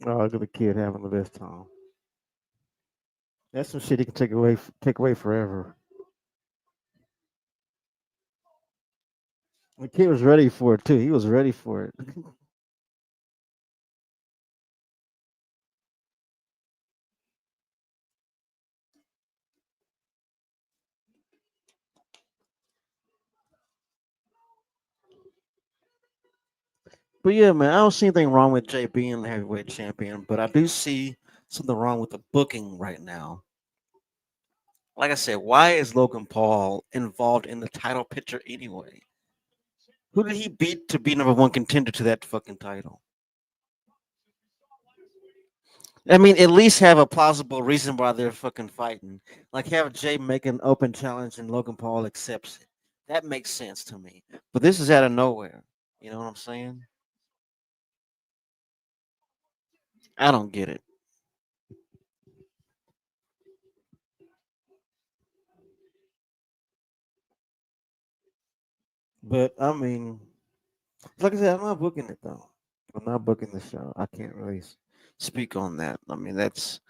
Oh, look at the kid having the best time. That's some shit he can take away forever. The kid was ready for it too. He was ready for it. But yeah, man, I don't see anything wrong with Jay being the heavyweight champion, but I do see something wrong with the booking right now. Like I said, why is Logan Paul involved in the title picture anyway? Who did he beat to be number one contender to that fucking title? I mean, at least have a plausible reason why they're fucking fighting. Like have Jay make an open challenge and Logan Paul accepts it. That makes sense to me. But this is out of nowhere. You know what I'm saying? I don't get it. But I mean, like I said, I'm not booking it though. I'm not booking the show. I can't really speak on that. I mean, that's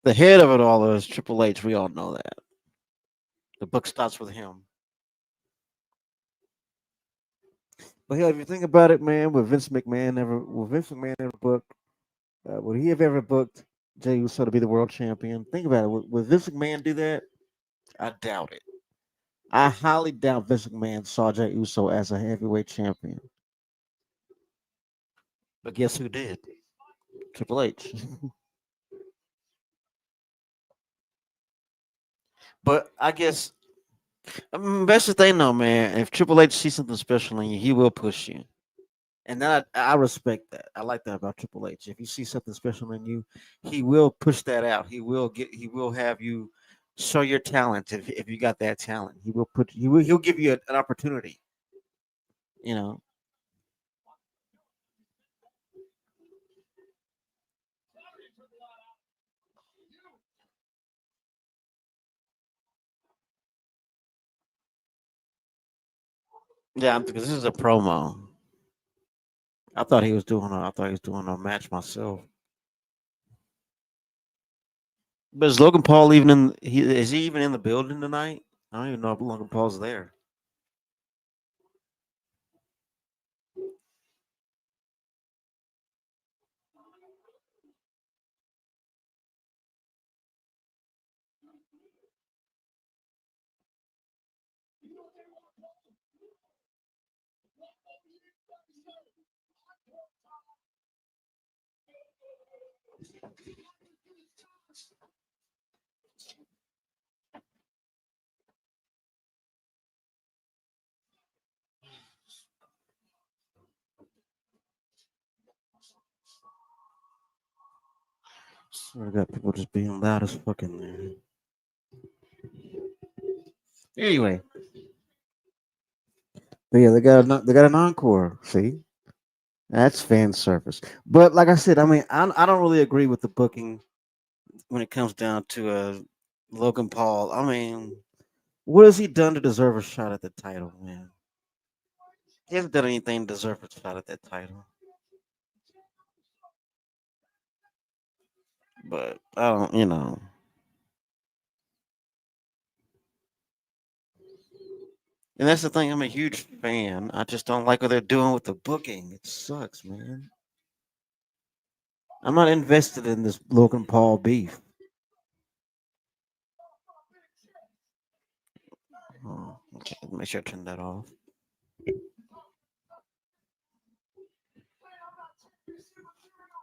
the head of it all is Triple H. We all know that. The book starts with him. But hell, if you think about it, man, would Vince McMahon ever booked, would he have ever booked Jey Uso to be the world champion? Think about it. Would Vince McMahon do that? I doubt it. I highly doubt Vince McMahon saw Jey Uso as a heavyweight champion. But guess who did? Triple H. But I guess that's the thing, though, man. If Triple H sees something special in you, he will push you, and that I respect that. I like that about Triple H. If you see something special in you, he will push that out. He will have you show your talent if you got that talent. He'll give you an opportunity. You know, yeah, because this is a promo. I thought he was doing a match myself. But is Logan Paul even in? Is he even in the building tonight? I don't even know if Logan Paul's there. So I got people just being loud as fucking there. Anyway, but yeah, they got an encore. See, that's fan service. But like I said, I mean, I don't really agree with the booking when it comes down to Logan Paul. I mean, what has he done to deserve a shot at the title, man? He hasn't done anything to deserve a shot at that title. But I don't, and that's the thing. I'm a huge fan. I just don't like what they're doing with the booking. It sucks, man. I'm not invested in this Logan Paul beef. Oh, okay, make sure I turn that off.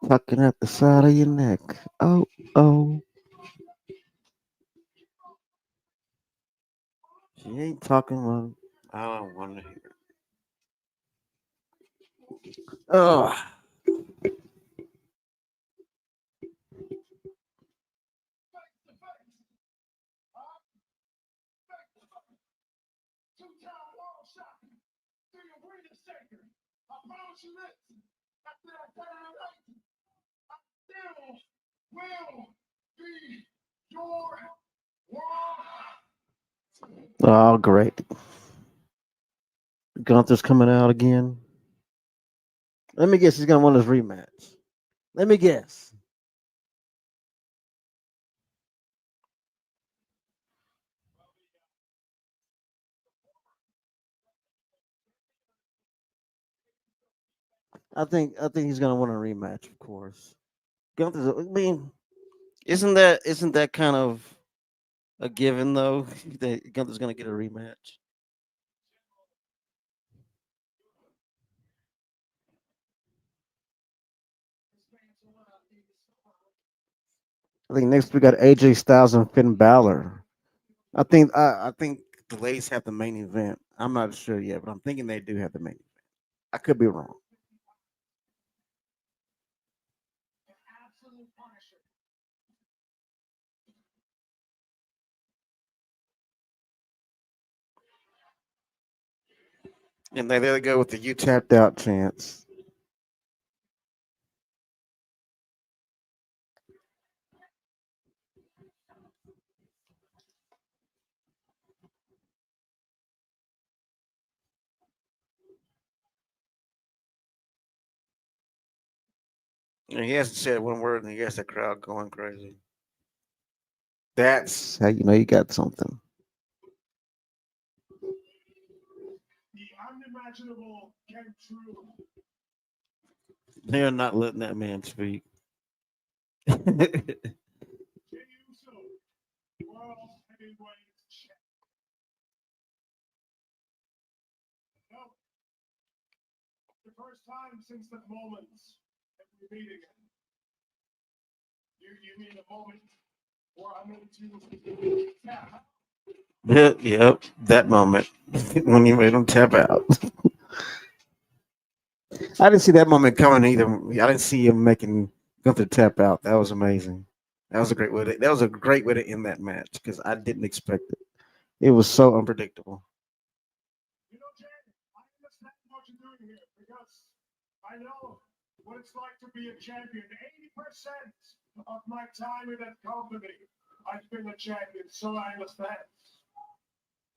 Fucking at the side of your neck. Oh, oh. She ain't talking well. I don't want to hear. Oh, oh, great. Gunther's coming out again. Let me guess. He's gonna win his rematch. Let me guess. I think he's gonna win a rematch, of course. Gunther's. I mean, isn't that kind of a given though? That Gunther's gonna get a rematch. I think next we got AJ Styles and Finn Balor. I think the ladies have the main event. I'm not sure yet, but I'm thinking they do have the main event. I could be wrong. And they go with the "you tapped out" chance. And he hasn't said one word, and he has the crowd going crazy. That's how you know you got something. They're not letting that man speak. Yep, that moment when you made him tap out. I didn't see that moment coming either. I didn't see him making Gunther tap out. That was amazing. That was a great way to end that match because I didn't expect it. It was so unpredictable.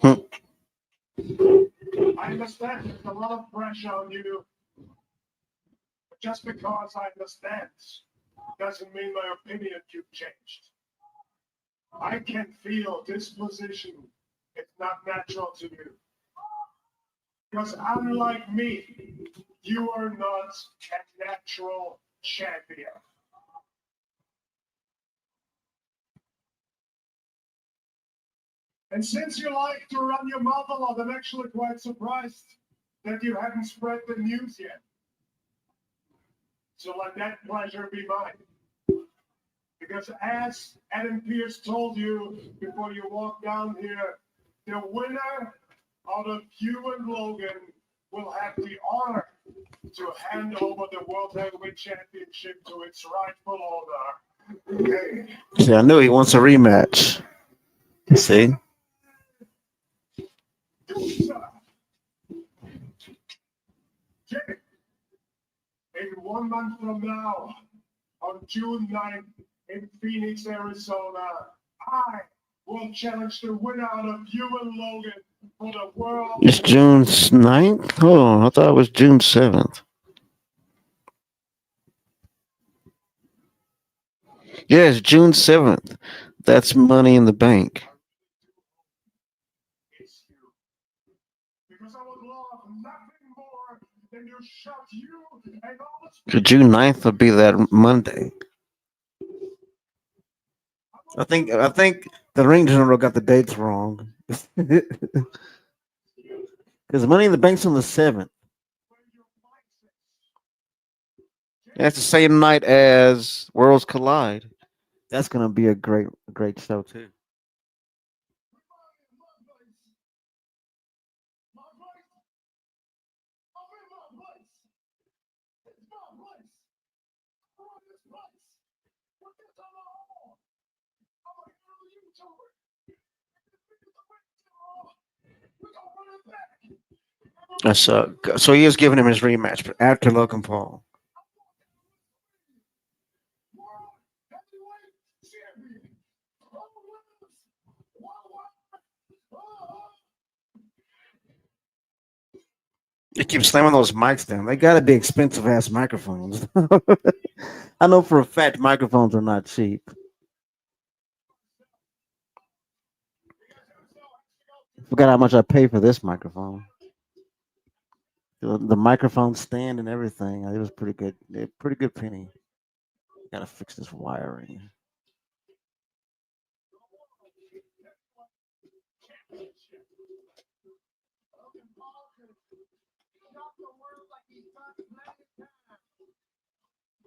Hmm. I can feel this position. It's not natural to you. Because unlike me, you are not a natural champion. And since you like to run your mouth a lot, I'm actually quite surprised that you haven't spread the news yet. So let that pleasure be mine. Because as Adam Pierce told you before you walked down here, the winner out of you and Logan will have the honor to hand over the World Heavyweight Championship to its rightful owner. Okay. See, I knew he wants a rematch. See, Jimmy, in 1 month from now, on June 9th in Phoenix, Arizona, I will challenge the winner out of you and Logan for the world. it's June 9th? Hold on, I thought it was June 7th. Yeah, it's June 7th. That's Money in the Bank. It's you. Because I would love nothing more than to shut you and all the So June 9th would be that Monday. I think the ring general got the dates wrong. Because Money in the Bank's on the 7th. That's the same night as Worlds Collide. That's gonna be a great show too. So he is giving him his rematch, but after Logan Paul. They keep slamming those mics down. They gotta be expensive ass microphones. I know for a fact microphones are not cheap. Forgot how much I paid for this microphone. The microphone stand and everything. It was pretty good. Pretty good penny. Gotta fix this wiring.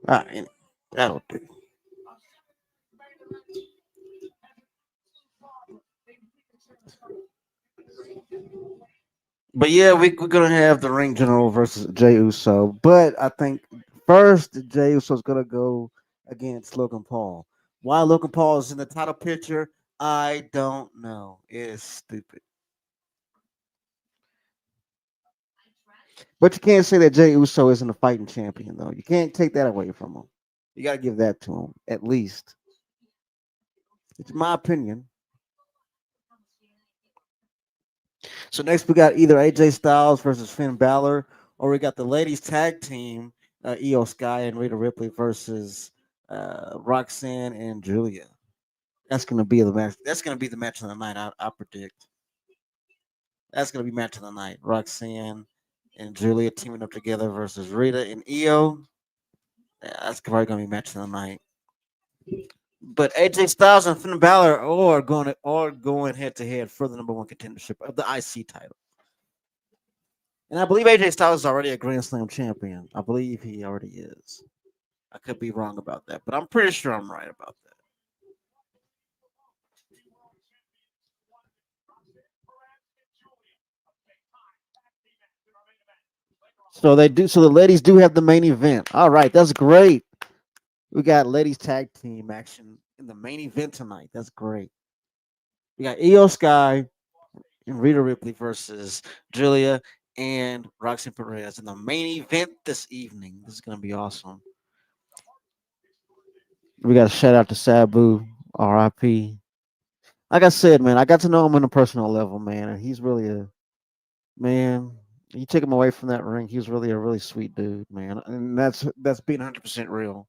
And that'll do. But yeah, we're gonna have the Ring General versus Jey Uso. But I think first Jey Uso's gonna go against Logan Paul. Why Logan Paul is in the title picture, I don't know. It is stupid. But you can't say that Jey Uso isn't a fighting champion, though. You can't take that away from him. You gotta give that to him, at least. It's my opinion. So next we got either AJ Styles versus Finn Balor, or we got the ladies tag team, Io Sky and Rhea Ripley versus Roxanne and Julia. That's gonna be the match. That's gonna be the match of the night. I predict. That's gonna be match of the night. Roxanne and Julia teaming up together versus Rita and Io. Yeah, that's probably gonna be match of the night. But AJ Styles and Finn Balor are going head to head for the number one contendership of the IC title. And I believe AJ Styles is already a Grand Slam champion. I believe he already is. I could be wrong about that, but I'm pretty sure I'm right about that. So they do. So the ladies do have the main event. All right, that's great. We got ladies tag team action in the main event tonight. That's great. We got Io Sky and Rita Ripley versus Julia and Roxanne Perez in the main event this evening. This is gonna be awesome. We got a shout out to Sabu, R.I.P. Like I said, man, I got to know him on a personal level, man, and he's really a man. You take him away from that ring, he's really a really sweet dude, man, and that's being 100% real.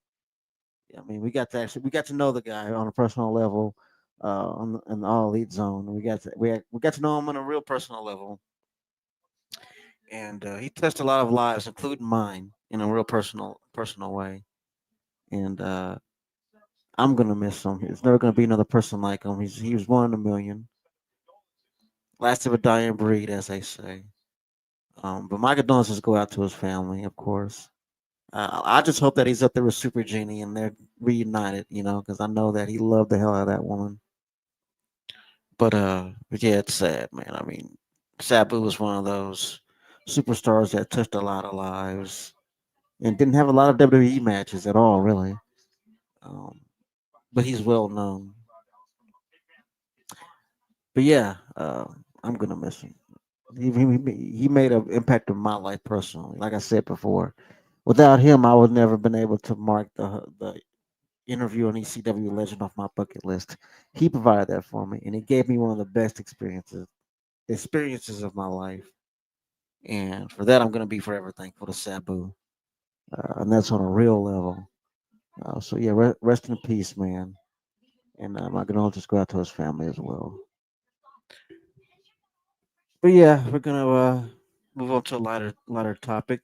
I mean, we got to know the guy on a personal level. in the all elite zone. We got to know him on a real personal level, and he touched a lot of lives, including mine, in a real personal way. And I'm gonna miss him. There's never gonna be another person like him. He was one in a million, last of a dying breed, as they say. But my condolences go out to his family, of course. I just hope that he's up there with Super Genie and they're reunited, because I know that he loved the hell out of that woman. But yeah, it's sad, man. I mean, Sabu was one of those superstars that touched a lot of lives and didn't have a lot of WWE matches at all, really. Um, but he's well known. But yeah, I'm gonna miss him. He made an impact on my life personally. Like I said before, without him, I would never been able to mark the interview on ECW legend off my bucket list. He provided that for me, and it gave me one of the best experiences of my life. And for that, I'm gonna be forever thankful to Sabu, and that's on a real level. So yeah, rest in peace, man. And my condolences go out to his family as well. But yeah, we're gonna move on to a lighter topic.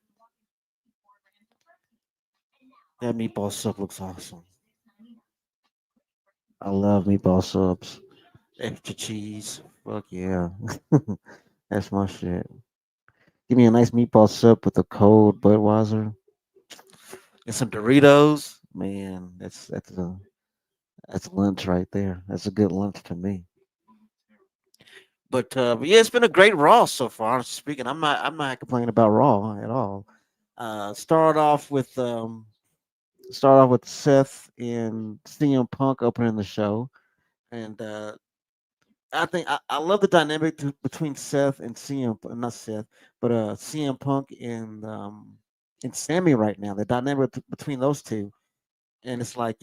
That meatball sub looks awesome. I love meatball subs. Extra cheese. Fuck yeah. That's my shit. Give me a nice meatball sub with a cold Budweiser and some Doritos. Man, that's lunch right there. That's a good lunch to me. But yeah, it's been a great Raw so far. Honestly speaking, I'm not complaining about Raw at all. Uh, start off with um, start off with Seth and CM Punk opening the show, and I love the dynamic between Seth and not Seth, but CM Punk and Sammy right now. The dynamic between those two, and it's like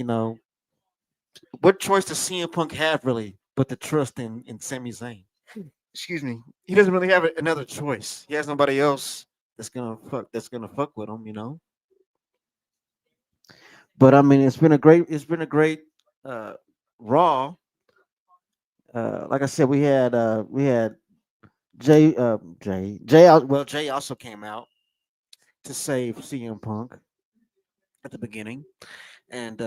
what choice does CM Punk have really, but to trust in Sami Zayn? Excuse me, he doesn't really have another choice. He has nobody else that's gonna fuck with him. But I mean, it's been a great uh, Raw. Like I said, we had Jay also came out to save CM Punk at the beginning, and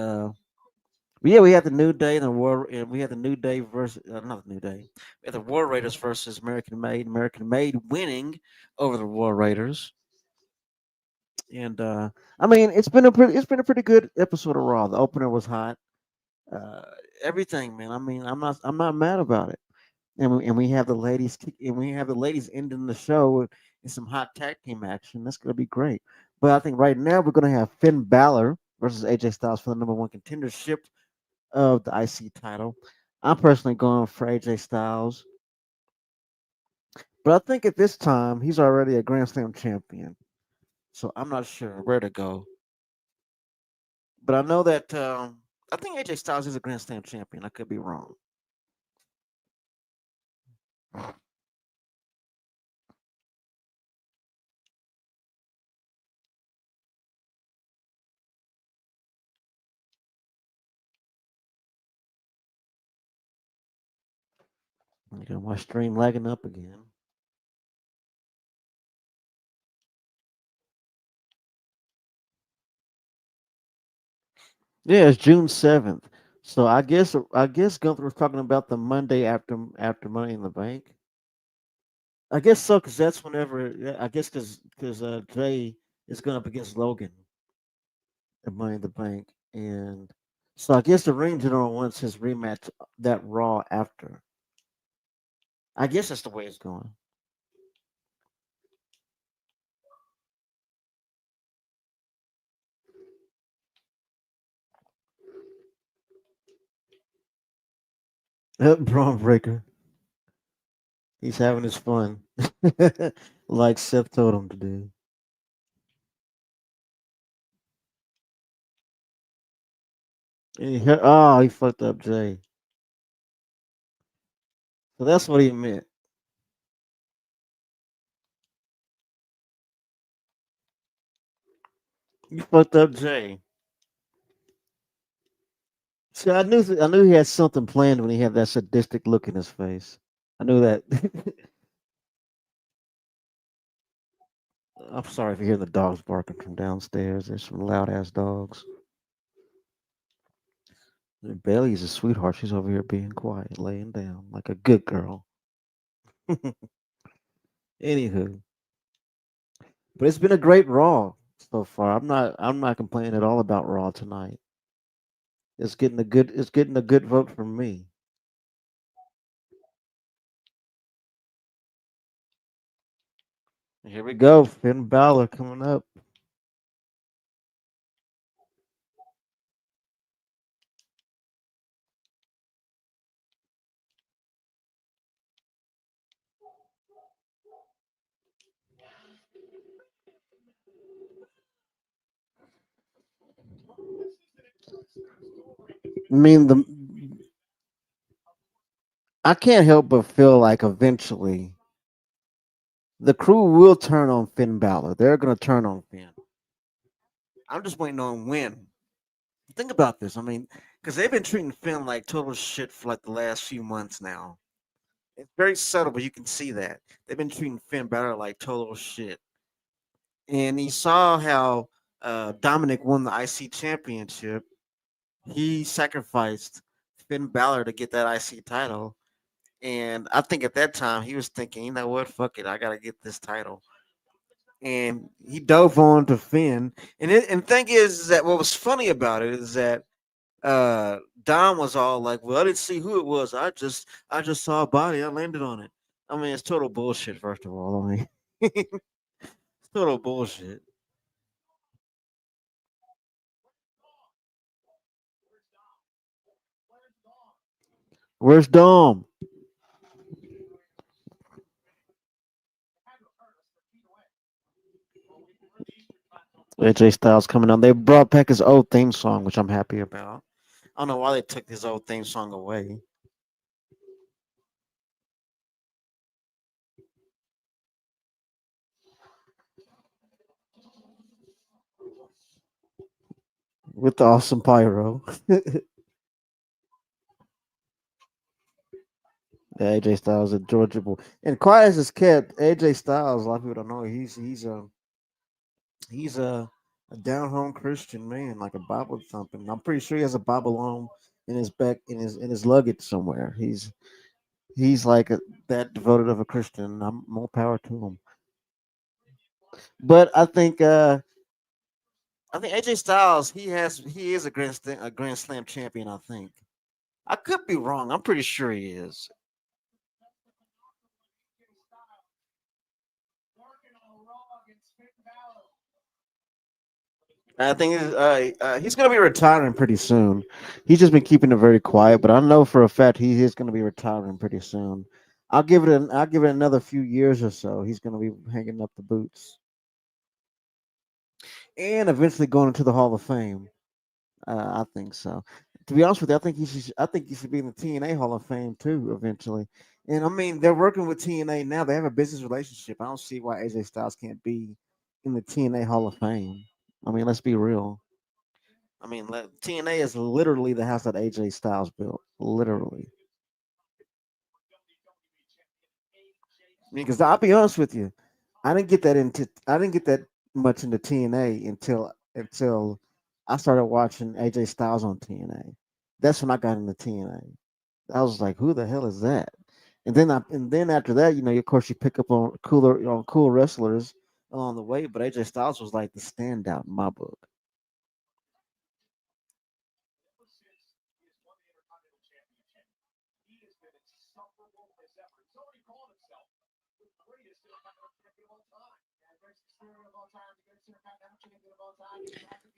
but yeah, we had the New Day and we had the New Day versus not the New Day, we had the War Raiders versus American Made. American Made winning over the War Raiders, and I mean it's been a pretty good episode of Raw. The opener was hot, uh, everything, man. I mean, I'm not mad about it. And we have the ladies ending the show in some hot tag team action. That's gonna be great. But I think right now we're gonna have Finn Balor versus AJ Styles for the number one contendership of the IC title. I'm personally going for AJ Styles, but I think at this time he's already a Grand Slam champion, so I'm not sure where to go. But I know that I think AJ Styles is a Grand Slam champion. I could be wrong. I got my stream lagging up again. Yeah, it's June 7th. So I guess Gunther was talking about the Monday after Money in the Bank. I guess so, because that's whenever. Yeah, I guess because Jay is going up against Logan at Money in the Bank, and so I guess the Ring General wants his rematch that Raw after. I guess that's the way it's going. Braun Breaker, he's having his fun, like Seth told him to do. Oh, he fucked up Jay. So that's what he meant. You fucked up Jay. See, I knew he had something planned when he had that sadistic look in his face. I knew that. I'm sorry if you hear the dogs barking from downstairs. There's some loud ass dogs. Bailey's a sweetheart. She's over here being quiet, laying down like a good girl. Anywho, but it's been a great Raw so far. I'm not complaining at all about Raw tonight. It's getting a good vote from me. Here we go. Finn Balor coming up. I mean, the I can't help but feel like eventually the crew will turn on Finn Balor. They're gonna turn on Finn. I'm just waiting on when. Think about this. I mean, because they've been treating Finn like total shit for like the last few months now. It's very subtle, but you can see that they've been treating Finn Balor like total shit. And you saw how Dominic won the IC championship. He sacrificed Finn Balor to get that IC title. And I think at that time he was thinking, you know what, fuck it, I gotta get this title. And he dove on to Finn. And the thing is that what was funny about it is that Dom was all like, "Well, I didn't see who it was. I just saw a body. I landed on it." I mean, it's total bullshit. First of all, I mean, it's total bullshit. Where's Dom? AJ Styles coming on. They brought back his old theme song, which I'm happy about. I don't know why they took his old theme song away. With the awesome pyro. Yeah, AJ Styles is Georgia boy. And quiet as it's kept, AJ Styles, a lot of people don't know, he's a down home Christian man, like a Bible thumping. I'm pretty sure he has a Bible on in his back in his luggage somewhere. He's like that devoted of a Christian. I'm more power to him. But I think AJ Styles he is a Grand Slam champion. I think I could be wrong. I'm pretty sure he is. I think he's going to be retiring pretty soon. He's just been keeping it very quiet, but I know for a fact he is going to be retiring pretty soon. I'll give it another few years or so. He's going to be hanging up the boots and eventually going into the Hall of Fame. I think so. To be honest with you, I think he should be in the TNA Hall of Fame too eventually. And I mean, they're working with TNA now. They have a business relationship. I don't see why AJ Styles can't be in the TNA Hall of Fame. I mean, let's be real. I mean, TNA is literally the house that AJ Styles built. Literally. I mean, because I'll be honest with you, I didn't get that much into TNA until I started watching AJ Styles on TNA. That's when I got into TNA. I was like, who the hell is that? And then after that, you know, of course, you pick up on cool wrestlers along the way. But AJ Styles was like the standout in my book.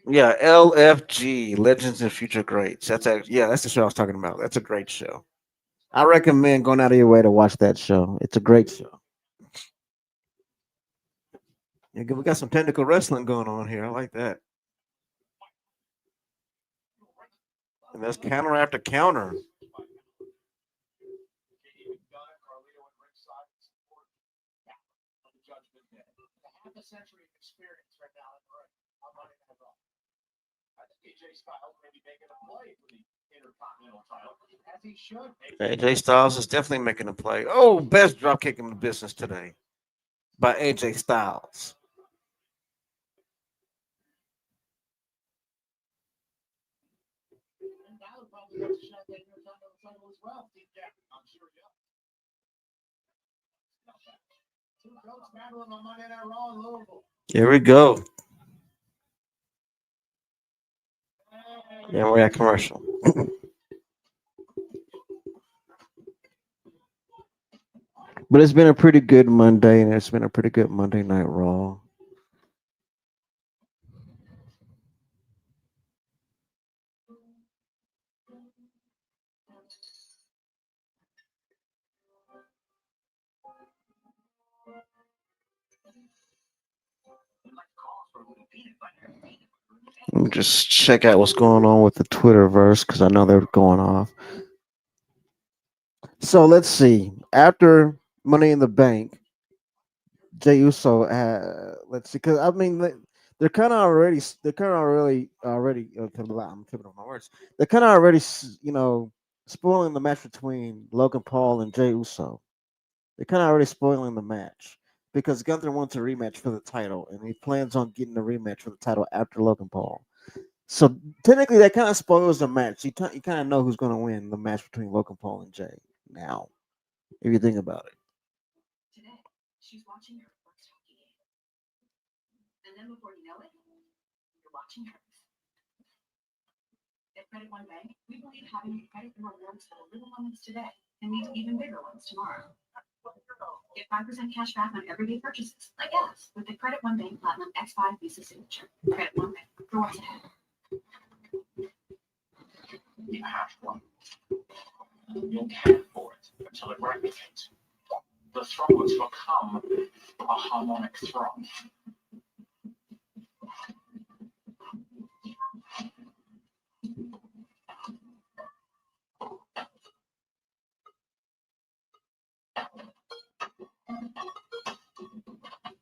Yeah, LFG, Legends and Future Greats. That's the show I was talking about. That's a great show. I recommend going out of your way to watch that show. It's a great show. Yeah, we got some technical wrestling going on here. I like that. And that's counter after counter. AJ Styles is definitely making a play. Oh, best drop kick in the business today by AJ Styles. Here we go. And we're at commercial. But it's been a pretty good Monday, and it's been a pretty good Monday Night Raw. Let me just check out what's going on with the Twitterverse because I know they're going off. So let's see. After Money in the Bank, Jey Uso. Let's see, because I mean they're kind of already. They're kind of already. I'm tripping on my words. They're kind of already. Spoiling the match between Logan Paul and Jey Uso. They're kind of already spoiling the match because Gunther wants a rematch for the title, and he plans on getting a rematch for the title after Logan Paul. So technically, that kind of spoils the match. You kind of know who's going to win the match between Logan Paul and Jay now, if you think about it.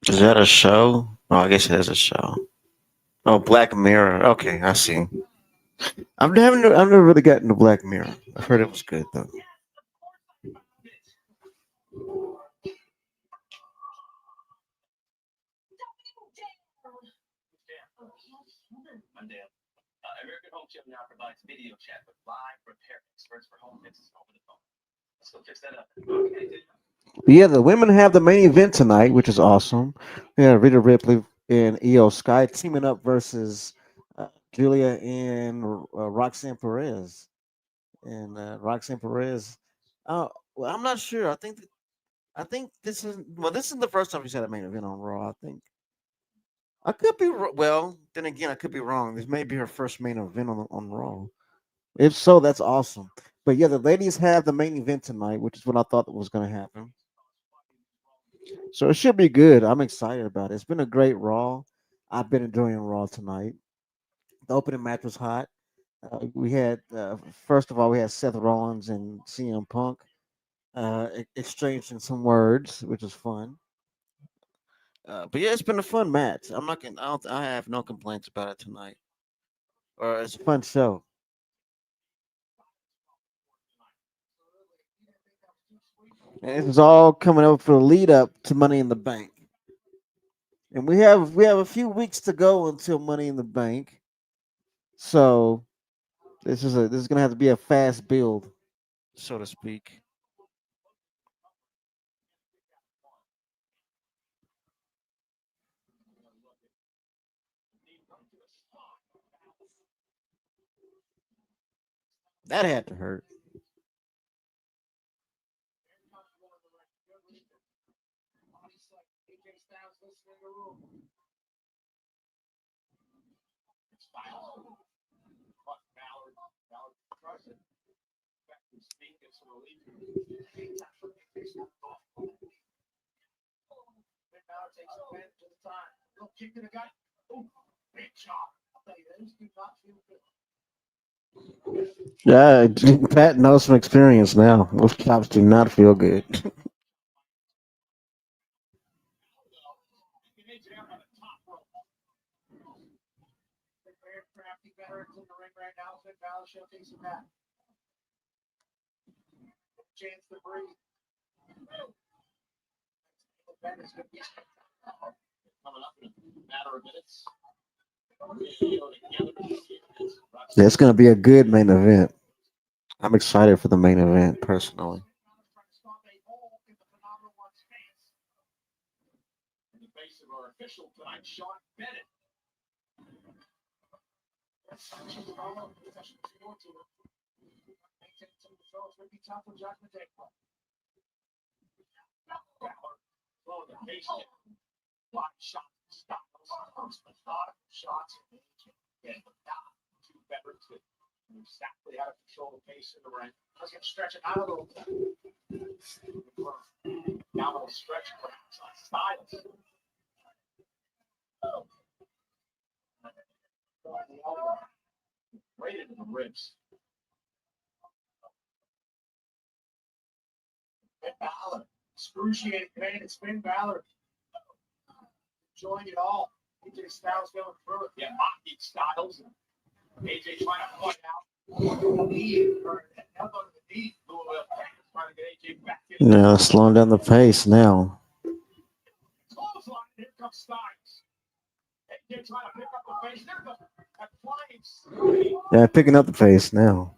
Is that a show? Oh, I guess it is a show. Oh, Black Mirror. Okay, I see. I've never really gotten to Black Mirror. I've heard it was good though. But yeah, the women have the main event tonight, which is awesome. Yeah, Rita Ripley and Io Sky teaming up versus Julia and Roxanne Perez. And Roxanne Perez. Well, I'm not sure. I think this is the first time she's had a main event on Raw. I think I could be well. Then again, I could be wrong. This may be her first main event on Raw. If so, that's awesome. But yeah, the ladies have the main event tonight, which is what I thought was going to happen. So it should be good. I'm excited about it. It's been a great Raw. I've been enjoying Raw tonight. The opening match was hot. We had first of all we had Seth Rollins and CM Punk exchanging some words, which was fun. But yeah, it's been a fun match. I'm not gonna. I have no complaints about it tonight. Or it's a fun show. And this is all coming up for the lead up to Money in the Bank. And we have a few weeks to go until Money in the Bank. So this is gonna have to be a fast build, so to speak. That had to hurt. Yeah, Pat knows from experience now. Those chops do not feel good. chance to breathe. Coming up in a matter of minutes. Yeah, it's gonna be a good main event. I'm excited for the main event personally. In the face of our official tonight, Sean Bennett. Shots and two veterans that knew exactly how to control the pace in the ring. I was going to stretch it out a little bit. Now we'll stretch perhaps on Styles. Right into the ribs. Finn Balor. Excruciating pain. It's Finn Balor. Enjoying it all. AJ Styles going through it. Yeah, mocking Styles. AJ trying to point out the knee or elbow to the knee. Trying to get AJ back in. Yeah, slowing down the pace now. Clothesline. Here comes Styles. AJ trying to pick up the pace. There goes that flying. Yeah, picking up the pace now.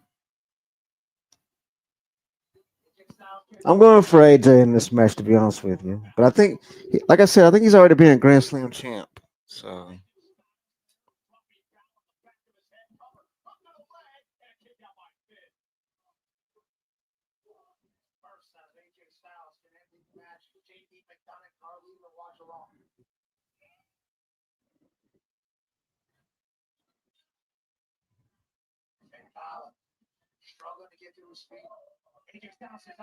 I'm going for AJ in this match, to be honest with you. But I think, like I said, I think he's already been a Grand Slam champ. So Struggling to get to his feet. AJ Styles says,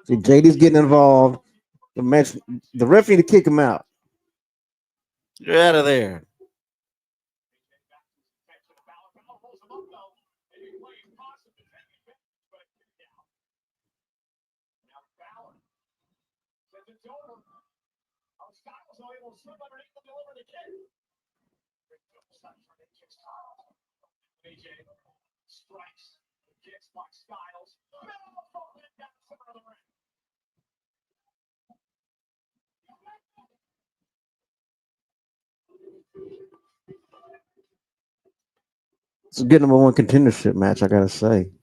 see, JD's getting involved. The match, the ref need to kick him out. You're out of there. AJ strikes, kicks by Styles. It's a good number one contendership match, I gotta say. Premium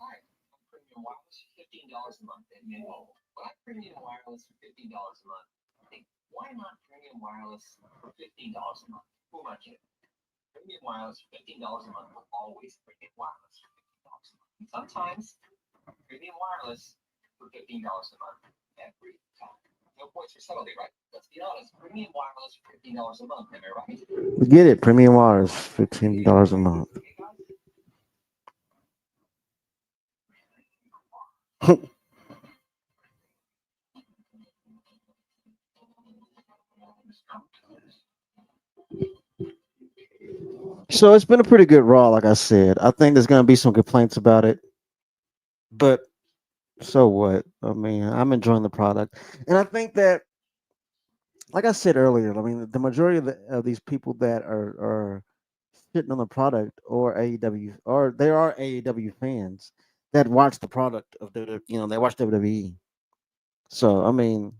wireless for $15 a month. And why premium wireless for $15 a month? Hey, why not premium wireless for $15 a month? Who am I kidding? Premium wireless for $15 a month will always premium wireless for $15 a month. And sometimes premium wireless for $15 a month every time. No points for subtlety, right? Let's be honest. Premium wireless for $15 a month. Am I right? Get it, premium wires, $15 a month. So it's been a pretty good Raw, like I said. I think there's gonna be some complaints about it, but so what? I mean, I'm enjoying the product, and I think that, like I said earlier, I mean, the majority of these people that are sitting on the product or AEW, or they are AEW fans that watch the product of they watch WWE. So I mean,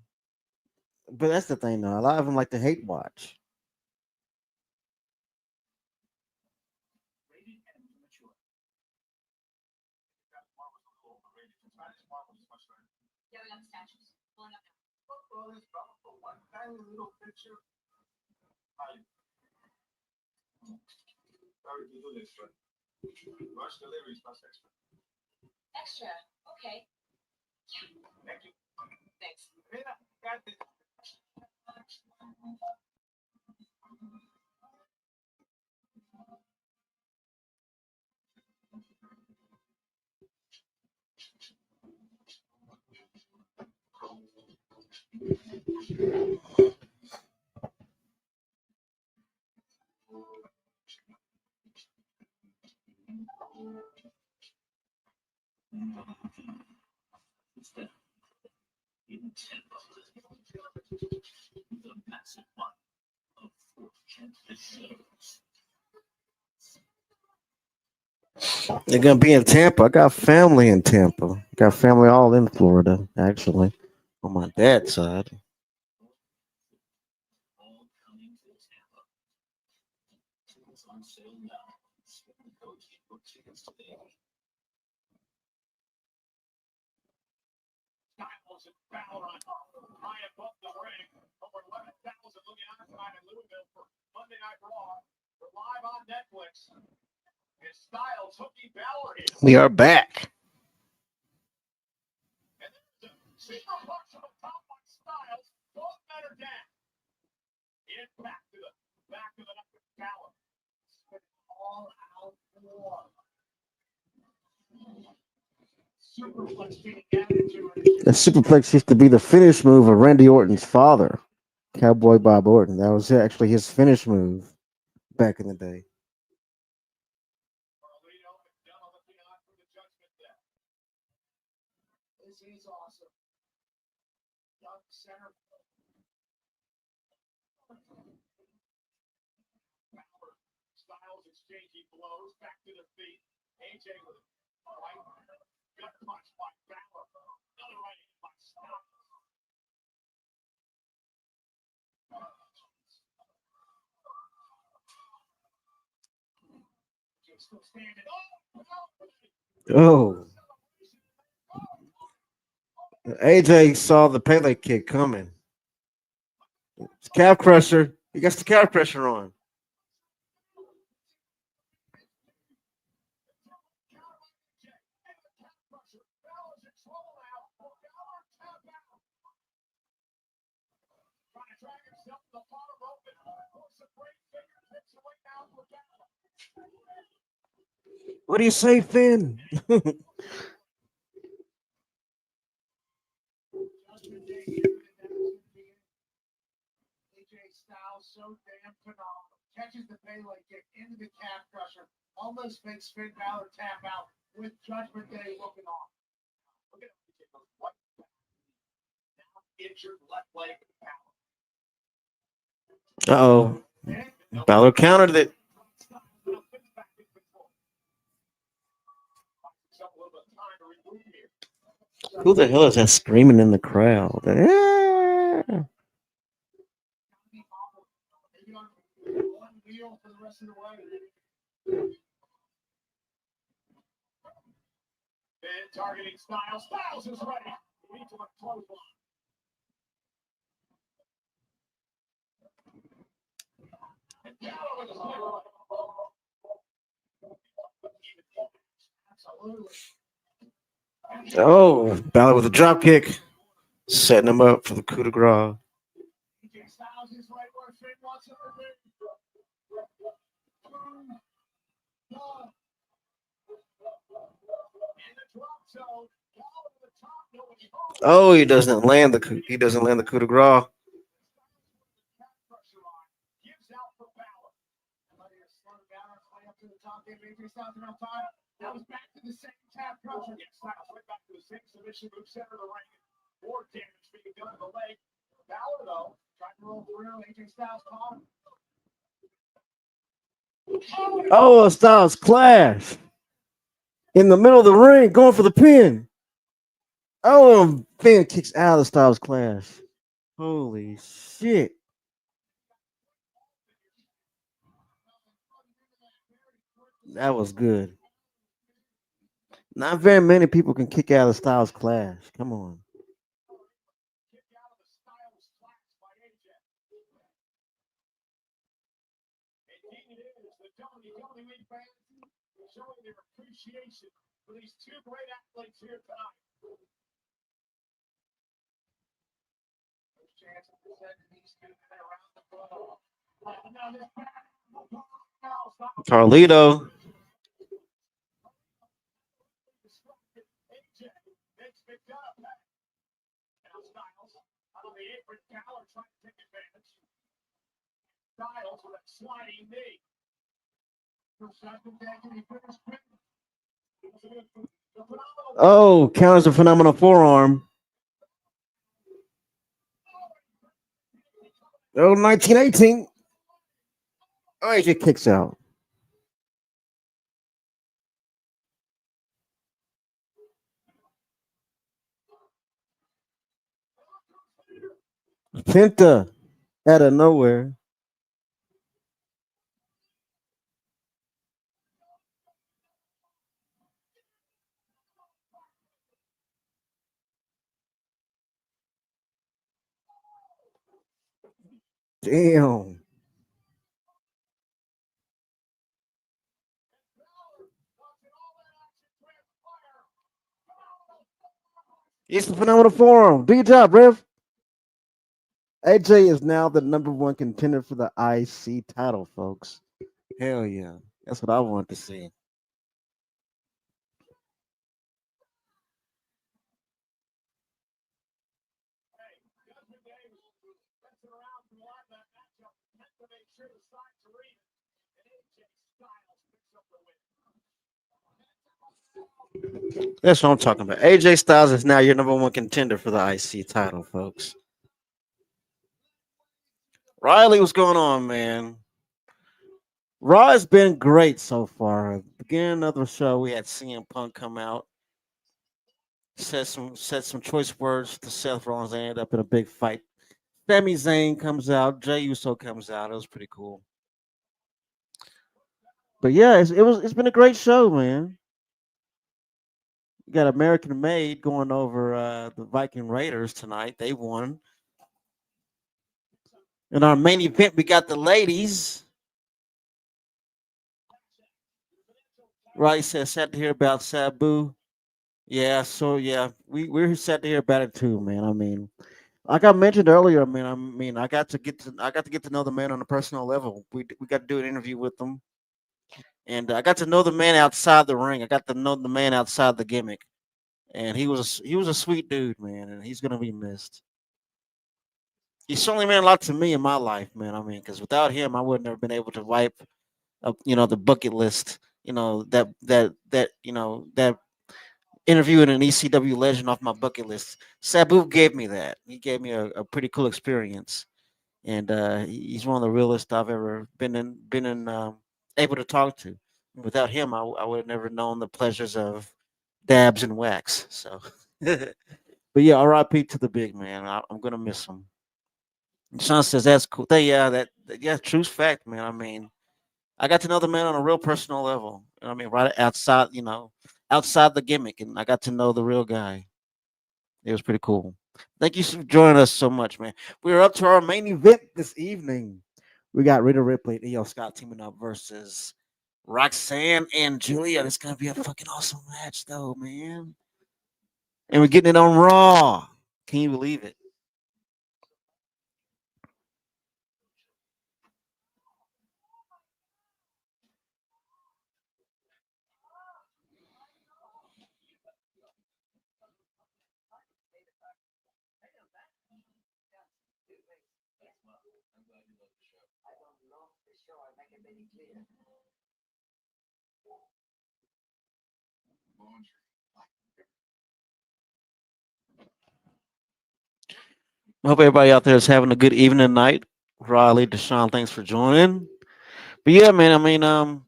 but that's the thing, though. A lot of them like to hate watch. Little picture. Sorry to do this, but rush deliveries plus extra. Extra. Okay. Thank you. Thanks. Got this. It's the intent the massive one of 4 episodes. They're gonna be in Tampa. I got family in Tampa. Got family all in Florida, actually, on my dad's side. Styles and Balor high above the ring. Over 11,000 looking outside in Louisville for Monday Night Raw. We're live on Netflix. And Styles hooking Balor in. We are back. And there's a super punch on the top by Styles. Both men are down. In back to the neck of Balor. All out war. Superplex being added to it. The superplex used to be the finish move of Randy Orton's father, Cowboy Bob Orton. That was actually his finish move back in the day. Carlito and Dunn looking on for the judgment there. This is awesome. Young center. Balor, Styles exchanging blows back to the feet. AJ with a right gut punch by Balor. Another right hand by Styles. Still standing. Oh, AJ saw the Pele kick coming. It's calf crusher. He got the calf pressure on. Balor's in trouble now. Balor tap out. Trying to drag himself to the bottom rope and force a great fingertips away now for Balor. What do you say, Finn? Judgment Day giving it that AJ Styles so damn phenomenal. Catches the Pele kick into the calf crusher. Almost makes Finn Balor tap out with Judgment Day looking on. Look at him. What? Now injured left leg of Balor. Uh-oh. Balor countered it. Who the hell is that screaming in the crowd? Ah. One wheel for the rest of the way. Then targeting Styles. Styles is ready. Into a close line. And Balor with his leg. Absolutely. Oh, Balor with a drop kick, setting him up for the coup de grace. AJ Styles is right where Finn wants him to be. In the drop zone. Balor to the top. Nobody home. Oh, he doesn't land the coup de grace. Calf pressure on. Gives out for Balor. Slow down. Play up to the top. AJ Styles around time. That was back to the same calf crusher. Yes, Styles right back to the same submission move center of the ring. More damage being done to the leg. Balor, though, trying to roll through. AJ Styles caught him. Oh, a Styles clash in the middle of the ring, going for the pin. Oh, Finn kicks out of the Styles clash. Holy shit. That was good. Not very many people can kick out of Styles clash. Come on. Kick out of the Styles clash by AJ. Indeed it is. The WWE fans showing their appreciation for these two great athletes here tonight. First chance of presenting these two men around the globe. Now this Carlito. AJ makes McDonough back. Now Styles out on the apron. Balor trying to take advantage. Styles with a sliding knee. Oh, counters a phenomenal forearm. Oh, 1918. Oh, AJ kicks out. Penta out of nowhere. Damn. It's a phenomenal form. Do your job, Rev. AJ is now the number one contender for the IC title, folks. Hell yeah. That's what I want to see. That's what I'm talking about. AJ Styles is now your number one contender for the IC title, folks. Riley, what's going on, man? Raw has been great so far. Beginning of the show, we had CM Punk come out, said some choice words to Seth Rollins. They ended up in a big fight. Sami Zayn comes out, Jey Uso comes out. It was pretty cool. But yeah, it's been a great show, man. You got American Made going over the Viking Raiders tonight. They won. In our main event, we got the ladies. Riley says, sad to hear about Sabu. Yeah, so yeah, we're sad to hear about it too, man. I mean, like I mentioned earlier, I got to get to know the man on a personal level. We got to do an interview with him, and I got to know the man outside the ring. I got to know the man outside the gimmick, and he was a sweet dude, man, and he's gonna be missed. He certainly meant a lot to me in my life, man. I mean, because without him, I wouldn't have been able to wipe up, the bucket list. That interviewing an ECW legend off my bucket list. Sabu gave me that. He gave me a pretty cool experience, and he's one of the realest I've ever been in able to talk to. Without him, I would have never known the pleasures of dabs and wax. So, but yeah, R.I.P. to the big man. I'm gonna miss him. Sean says that's cool. Yeah, true fact, man. I mean, I got to know the man on a real personal level. You know what I mean, right outside, outside the gimmick, and I got to know the real guy. It was pretty cool. Thank you for joining us so much, man. We're up to our main event this evening. We got Rita Ripley and Io Scott teaming up versus Roxanne and Julia. It's gonna be a fucking awesome match, though, man. And we're getting it on Raw. Can you believe it? I hope everybody out there is having a good evening tonight. Riley, Deshaun, thanks for joining. But yeah, man, I mean,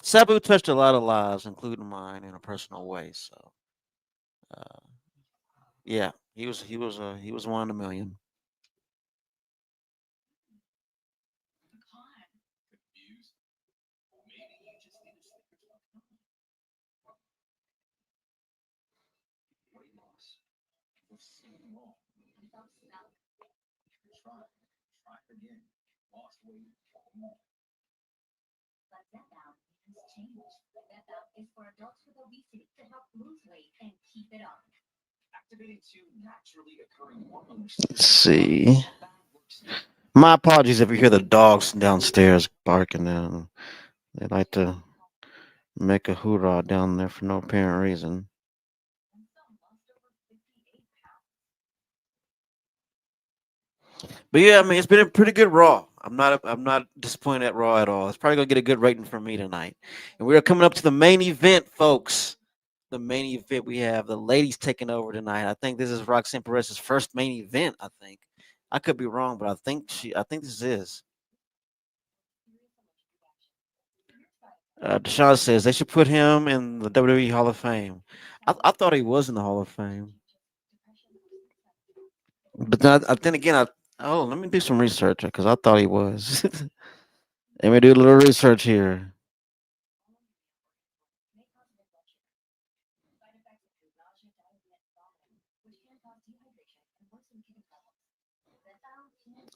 Sabu touched a lot of lives, including mine, in a personal way. So, uh, yeah, he was one in a million. Let's see. My apologies if you hear the dogs downstairs barking. And they like to make a hoorah down there for no apparent reason. But yeah, I mean, it's been a pretty good Raw. I'm not disappointed at Raw at all. It's probably gonna get a good rating from me tonight. And we are coming up to the main event, folks. The main event, we have the ladies taking over tonight. I think this is Roxanne Perez's first main event. I think I could be wrong, but I think this is. Deshaun says they should put him in the WWE Hall of Fame. I thought he was in the Hall of Fame. But then again, let me do some research because I thought he was. Let me do a little research here.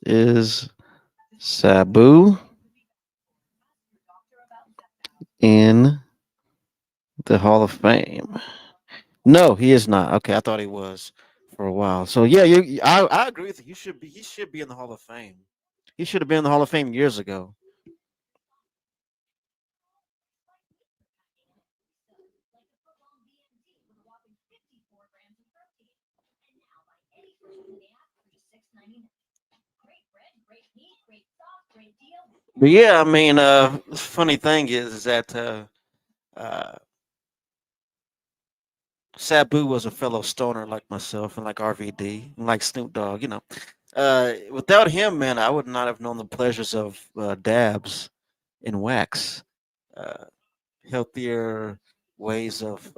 Is Sabu in the Hall of Fame? No, he is not. Okay, I thought he was for a while. So yeah, I agree with you. He should be in the Hall of Fame. He should have been in the Hall of Fame years ago. But yeah, I mean, funny thing is that uh, Sabu was a fellow stoner like myself and like RVD and like Snoop Dogg. Without him, man, I would not have known the pleasures of dabs and wax, uh, healthier ways of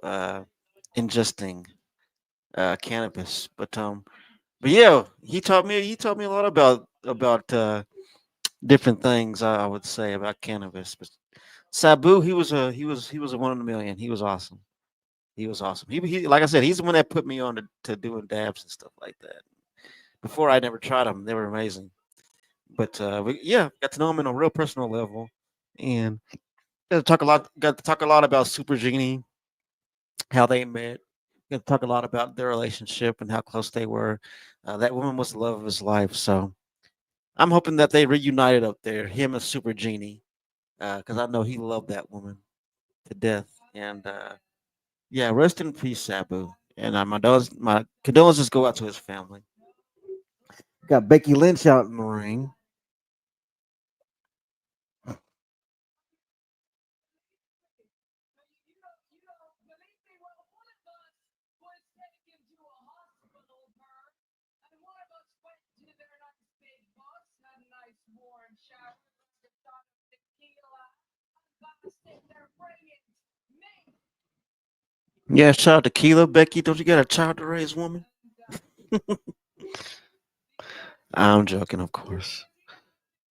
ingesting cannabis. But yeah, he taught me a lot about different things. I would say about cannabis. But Sabu, he was a one in a million. He was awesome. He was awesome. He like I said, he's the one that put me on to doing dabs and stuff like that. Before I never tried them, they were amazing. But yeah, got to know him on a real personal level, and got to talk a lot about Super Genie, how they met. Got to talk a lot about their relationship and how close they were. That woman was the love of his life. So I'm hoping that they reunited up there, him and Super Genie, because I know he loved that woman to death. And yeah, rest in peace, Sabu. And my condolences go out to his family. Got Becky Lynch out in the ring. Yeah, shout out to Keela. Becky, don't you got a child to raise, woman? I'm joking, of course.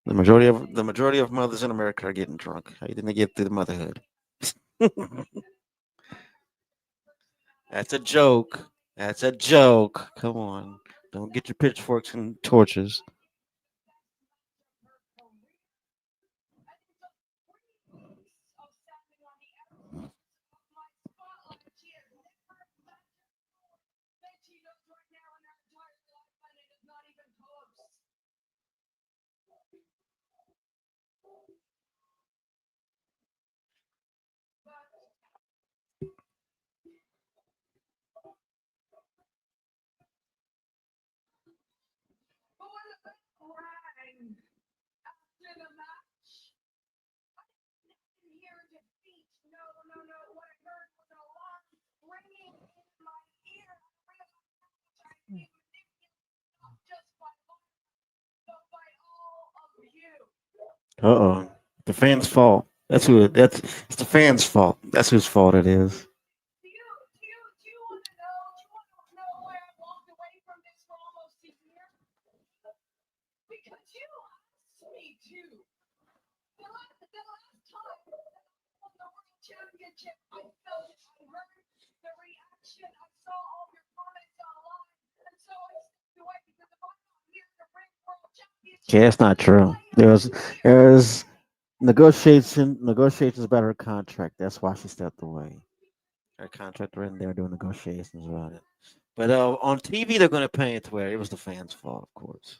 The majority of mothers in America are getting drunk. How didn't they get through the motherhood? That's a joke. That's a joke. Come on. Don't get your pitchforks and torches. Uh oh. The fans' fault. That's it's the fans' fault. That's whose fault it is. Okay, that's not true. There was negotiations about her contract. That's why she stepped away. Her contract written there doing negotiations about it. But on TV, they're going to paint it to where it was the fans' fault, of course.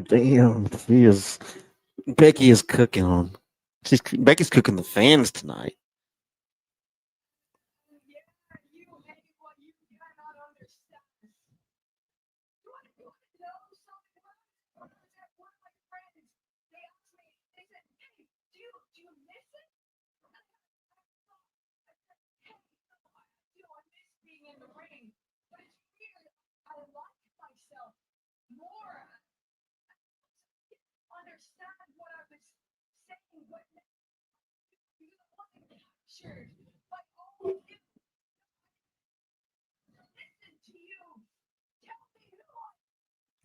Damn, Becky is cooking on. Becky's cooking the fans tonight.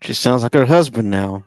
She sounds like her husband now.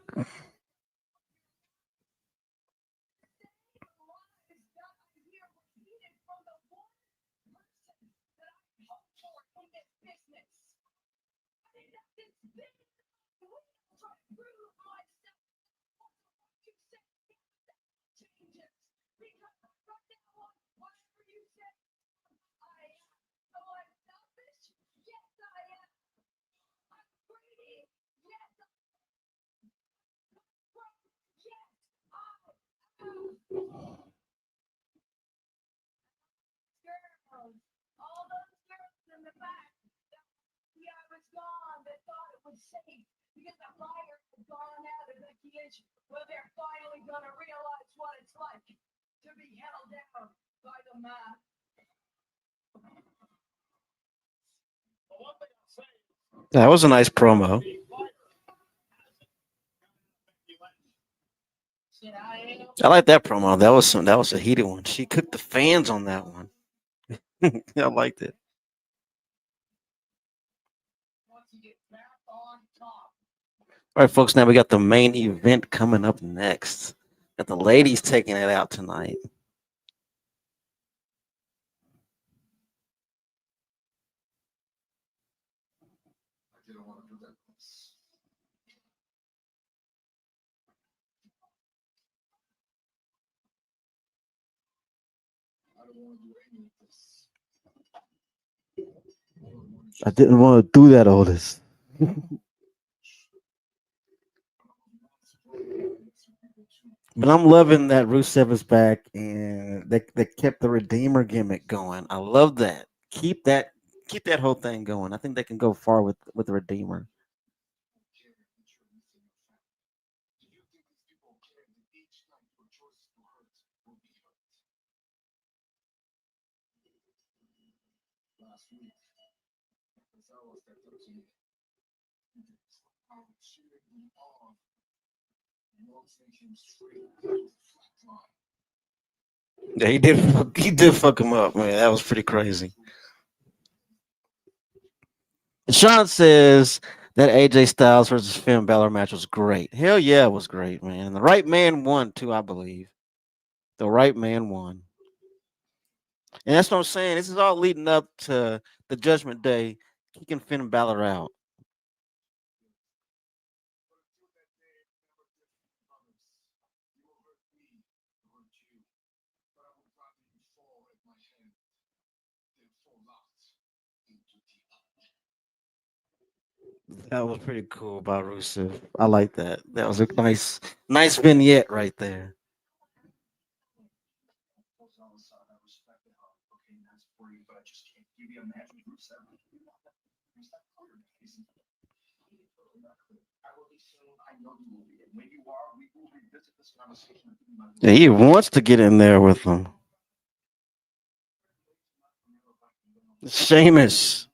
That was a nice promo. I like that promo. That was a heated one. She cooked the fans on that one. I liked it. All right, folks. Now we got the main event coming up next. Got the ladies taking it out tonight. I didn't want to do that, Otis. But I'm loving that Rusev is back and they kept the Redeemer gimmick going. I love that. Keep that whole thing going. I think they can go far with the Redeemer. Yeah, he did fuck him up, man. That was pretty crazy. Sean says that AJ Styles versus Finn Balor match was great. Hell yeah, it was great, man. And the right man won too, I believe. The right man won. And that's what I'm saying. This is all leading up to the Judgment Day, kicking Finn Balor out. That was pretty cool by Rusev. I like that. That was a nice vignette right there. Yeah, he wants to get in there with them. Sheamus.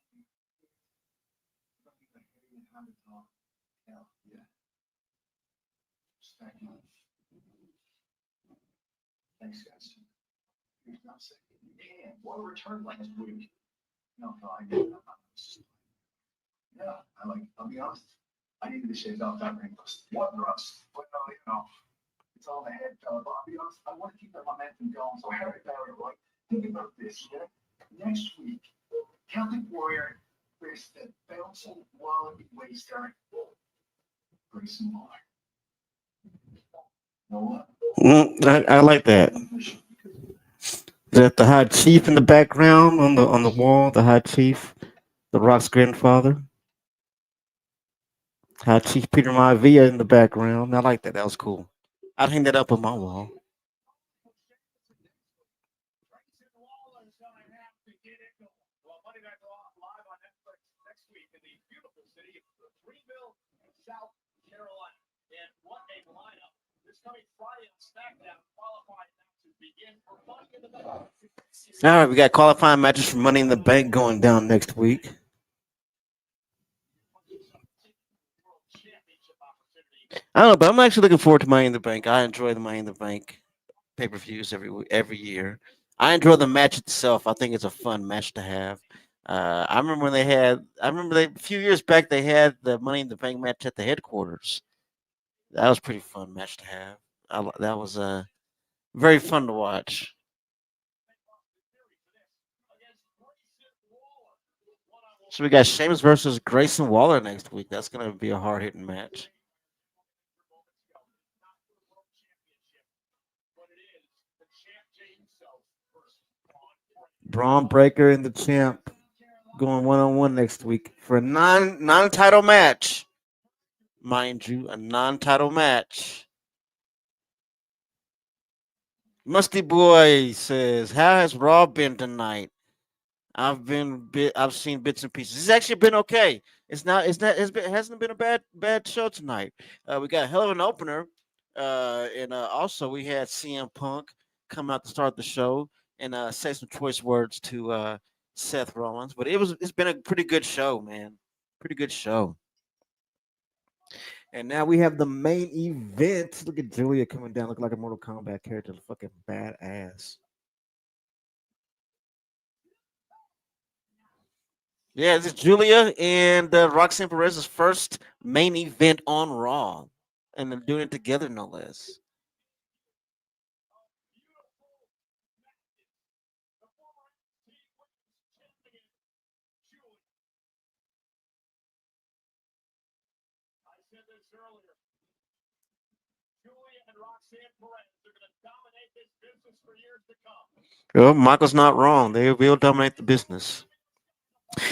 I like that. That the High Chief in the background on the wall. The High Chief, the Rock's grandfather. High Chief Peter Maivia in the background. I like that. That was cool. I'd hang that up on my wall. All right, we got qualifying matches for Money in the Bank going down next week. I don't know, but I'm actually looking forward to Money in the Bank. I enjoy the Money in the Bank pay per views every year. I enjoy the match itself. I think it's a fun match to have. I remember when they had. I remember they a few years back they had the Money in the Bank match at the headquarters. That was a pretty fun match to have. That was very fun to watch. So we got Sheamus versus Grayson Waller next week. That's gonna be a hard hitting match. Braun Breaker and the champ going 1-on-1 next week for a non-title match. Mind you, a non-title match. Musty Boy says, "How has Raw been tonight? I've seen bits and pieces. It's actually been okay. It hasn't been a bad show tonight. We got a hell of an opener, and also we had CM Punk come out to start the show and say some choice words to Seth Rollins. But it's been a pretty good show, man. Pretty good show. And now we have the main event. Look at Julia coming down, looking like a Mortal Kombat character, fucking badass. Yeah, this is Julia and Roxanne Perez's first main event on Raw, and they're doing it together, no less. Well, Michael's not wrong. They will dominate the business.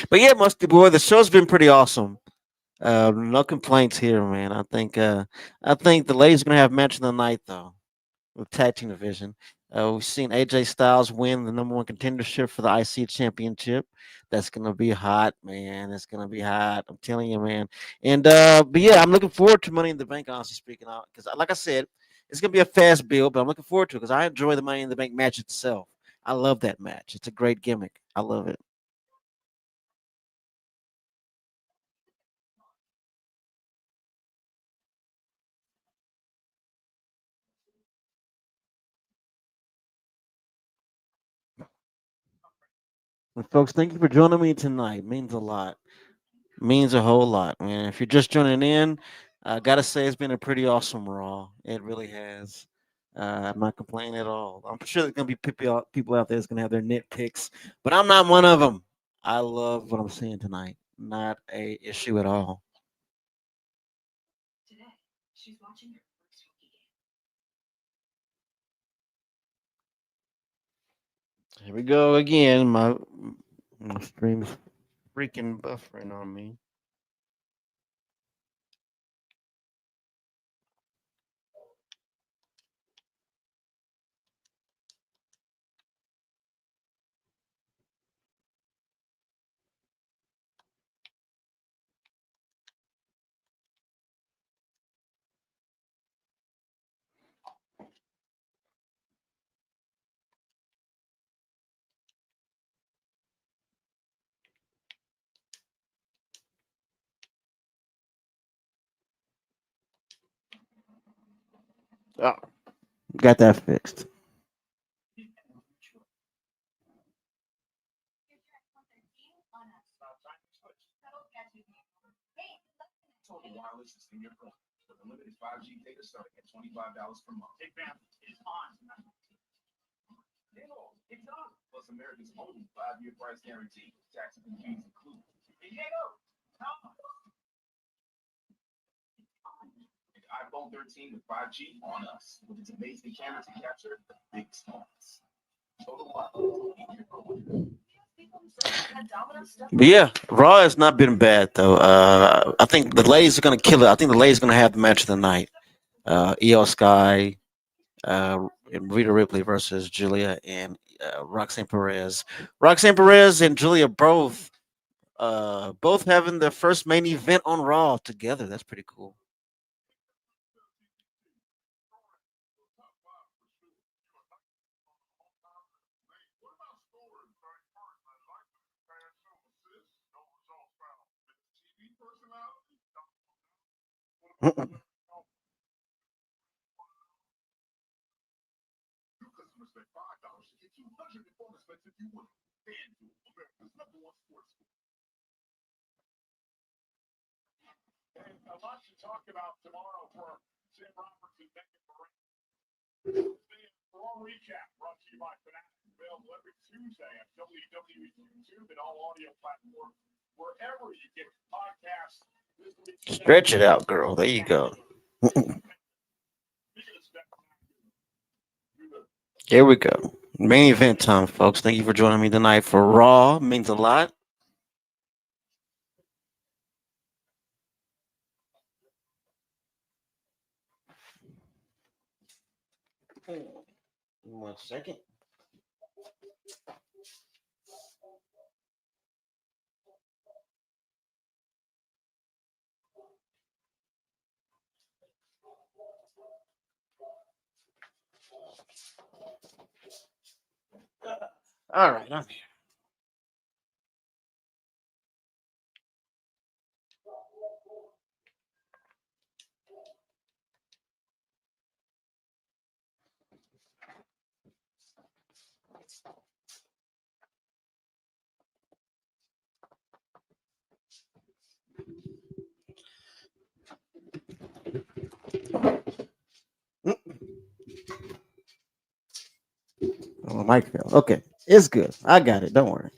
But yeah, Musty Boy, the show's been pretty awesome. No complaints here, man. I think the ladies are gonna have match of the night though, with tag team division. We've seen AJ Styles win the number one contendership for the IC championship. That's gonna be hot, man. That's gonna be hot. I'm telling you, man. And but yeah, I'm looking forward to Money in the Bank. Honestly speaking, out because like I said, it's gonna be a fast build, but I'm looking forward to it because I enjoy the Money in the Bank match itself. I love that match. It's a great gimmick. I love it. And folks, thank you for joining me tonight. Means a lot. Means a whole lot, man. If you're just joining in, I gotta say it's been a pretty awesome Raw. It really has. I'm not complaining at all. I'm sure there's gonna be people out there that's gonna have their nitpicks, but I'm not one of them. I love what I'm seeing tonight. Not a issue at all. Here we go again. My stream's freaking buffering on me. Oh, got that fixed. But yeah, Raw has not been bad though. I think the ladies are gonna kill it. I think the ladies are gonna have the match of the night. Io Sky, and Rita Ripley versus Julia and Roxanne Perez. Roxanne Perez and Julia both having their first main event on Raw together. That's pretty cool. And a lot to talk about tomorrow for Sam Roberts and Megan Moran. The Raw recap brought to you by Fanatics, available every Tuesday at WWE YouTube and all audio platforms, wherever you get podcasts. Stretch it out, girl. There you go. Here we go. Main event time, folks. Thank you for joining me tonight for Raw. Means a lot. One second. All right, I'm here. Oh, my mic fell. Okay, it's good. I got it. Don't worry.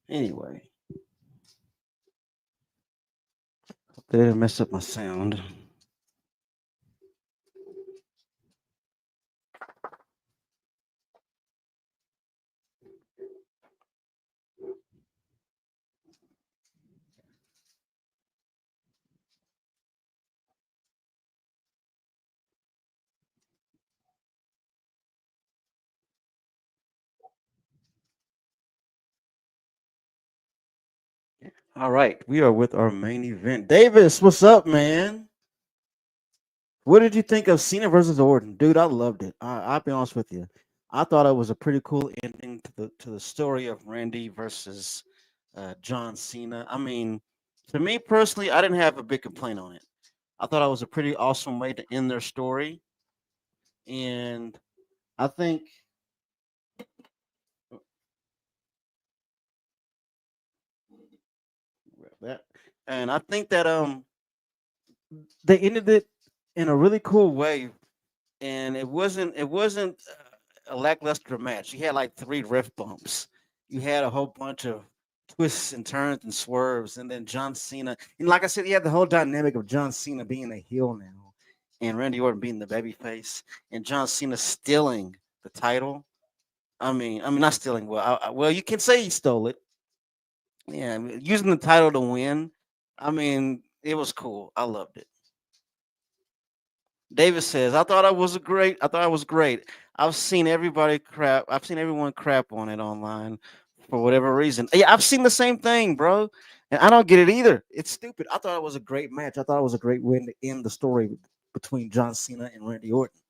Anyway, they didn't mess up my sound. All right, we are with our main event. Davis, what's up, man? What did you think of Cena versus Orton, dude? I loved it. I'll be honest with you. I thought it was a pretty cool ending to the story of Randy versus John Cena. I mean, to me personally, I didn't have a big complaint on it. I thought it was a pretty awesome way to end their story, and I think that, and I think that they ended it in a really cool way, and it wasn't a lackluster match. You had like three ref bumps. You had a whole bunch of twists and turns and swerves, and then John Cena. And like I said, you had the whole dynamic of John Cena being a heel now, and Randy Orton being the babyface, and John Cena stealing the title. I mean, not stealing. Well, you can say he stole it. Yeah, I mean, using the title to win. I mean, it was cool. I loved it. Davis says, I thought I was great. I've seen everyone crap on it online for whatever reason. Yeah, I've seen the same thing, bro. And I don't get it either. It's stupid. I thought it was a great match. I thought it was a great way to end the story between John Cena and Randy Orton.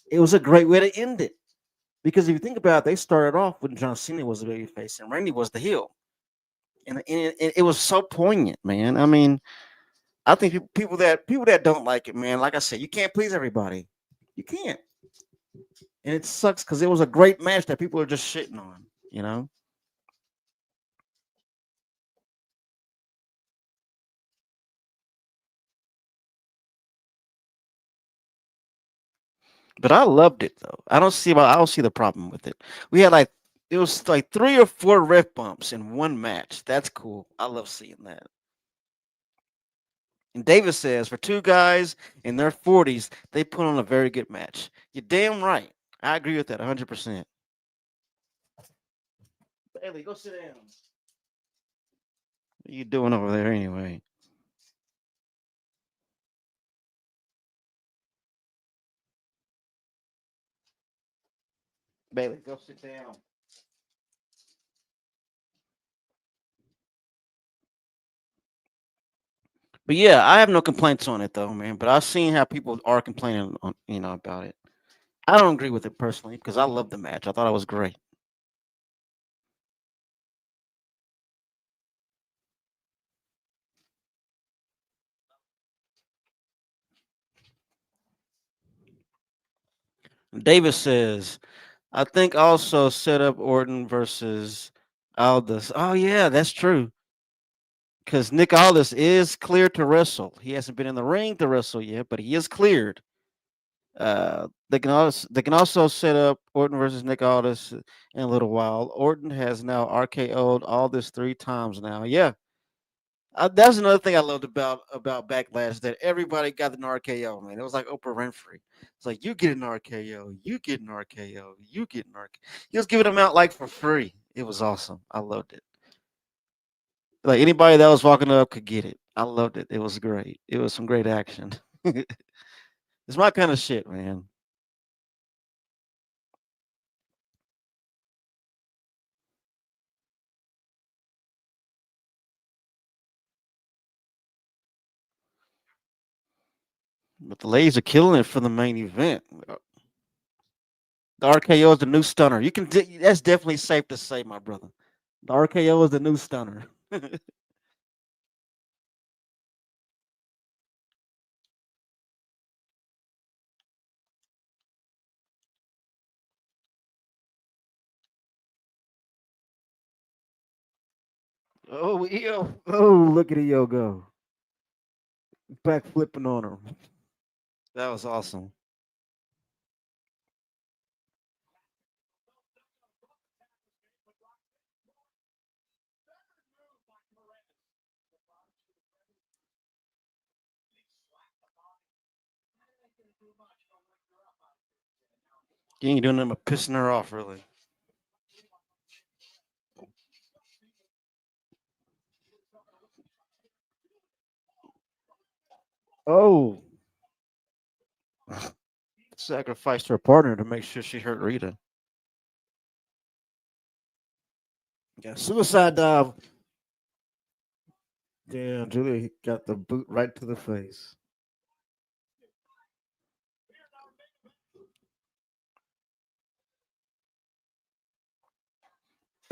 It was a great way to end it. Because if you think about it, they started off when John Cena was the babyface and Randy was the heel. And it was so poignant, man. I mean, I think people that don't like it, man. Like I said, you can't please everybody. You can't, and it sucks because it was a great match that people are just shitting on. You know, but I loved it though. I don't see the problem with it. We had like it was like three or four ref bumps in one match. That's cool. I love seeing that. And Davis says for two guys in their 40s, they put on a very good match. You're damn right. I agree with that 100%. Bailey, go sit down. What are you doing over there anyway? Bailey, go sit down. But yeah, I have no complaints on it though, man. But I've seen how people are complaining on about it. I don't agree with it personally because I love the match. I thought it was great. Davis says, I think also set up Orton versus Aldis. Oh yeah, that's true. Because Nick Aldis is cleared to wrestle. He hasn't been in the ring to wrestle yet, but he is cleared. They can also set up Orton versus Nick Aldis in a little while. Orton has now RKO'd Aldis 3 times now. Yeah, that's another thing I loved about Backlash, that everybody got an RKO. Man, it was like Oprah Winfrey. It's like you get an RKO, you get an RKO, you get an RKO. He was giving them out like for free. It was awesome. I loved it. Like anybody that was walking up could get it. I loved it. It was great. It was some great action. It's my kind of shit, man. But the ladies are killing it for the main event. The RKO is the new stunner. That's definitely safe to say, my brother. The RKO is the new stunner. Oh, EO. Oh, look at EO go. Back flipping on her. That was awesome. You ain't doing nothing but pissing her off, really. Oh, sacrificed her partner to make sure she hurt Rita. Yeah, suicide dive. Damn, Julia got the boot right to the face.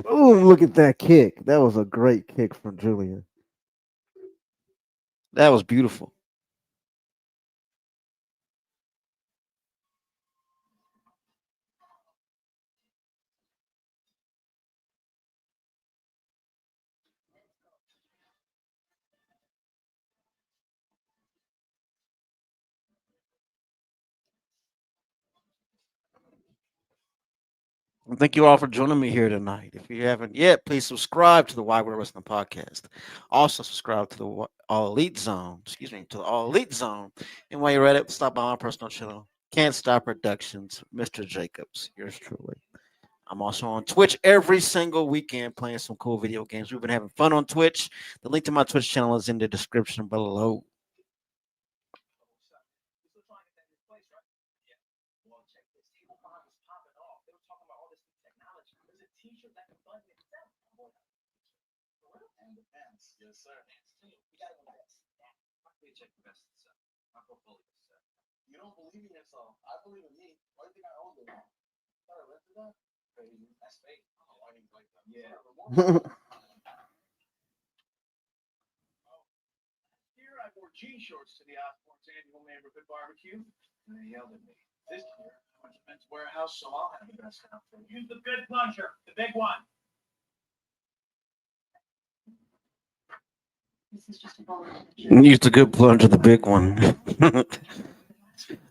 Boom, look at that kick. That was a great kick from Julia. That was beautiful. And thank you all for joining me here tonight. If you haven't yet, please subscribe to the Why We're Wrestling podcast. Also, subscribe to the All Elite Zone. Excuse me, to the All Elite Zone. And while you're at it, stop by my personal channel, Can't Stop Productions, Mr. Jacobs. Yours truly. I'm also on Twitch every single weekend playing some cool video games. We've been having fun on Twitch. The link to my Twitch channel is in the description below. Use the good plunger, the big one.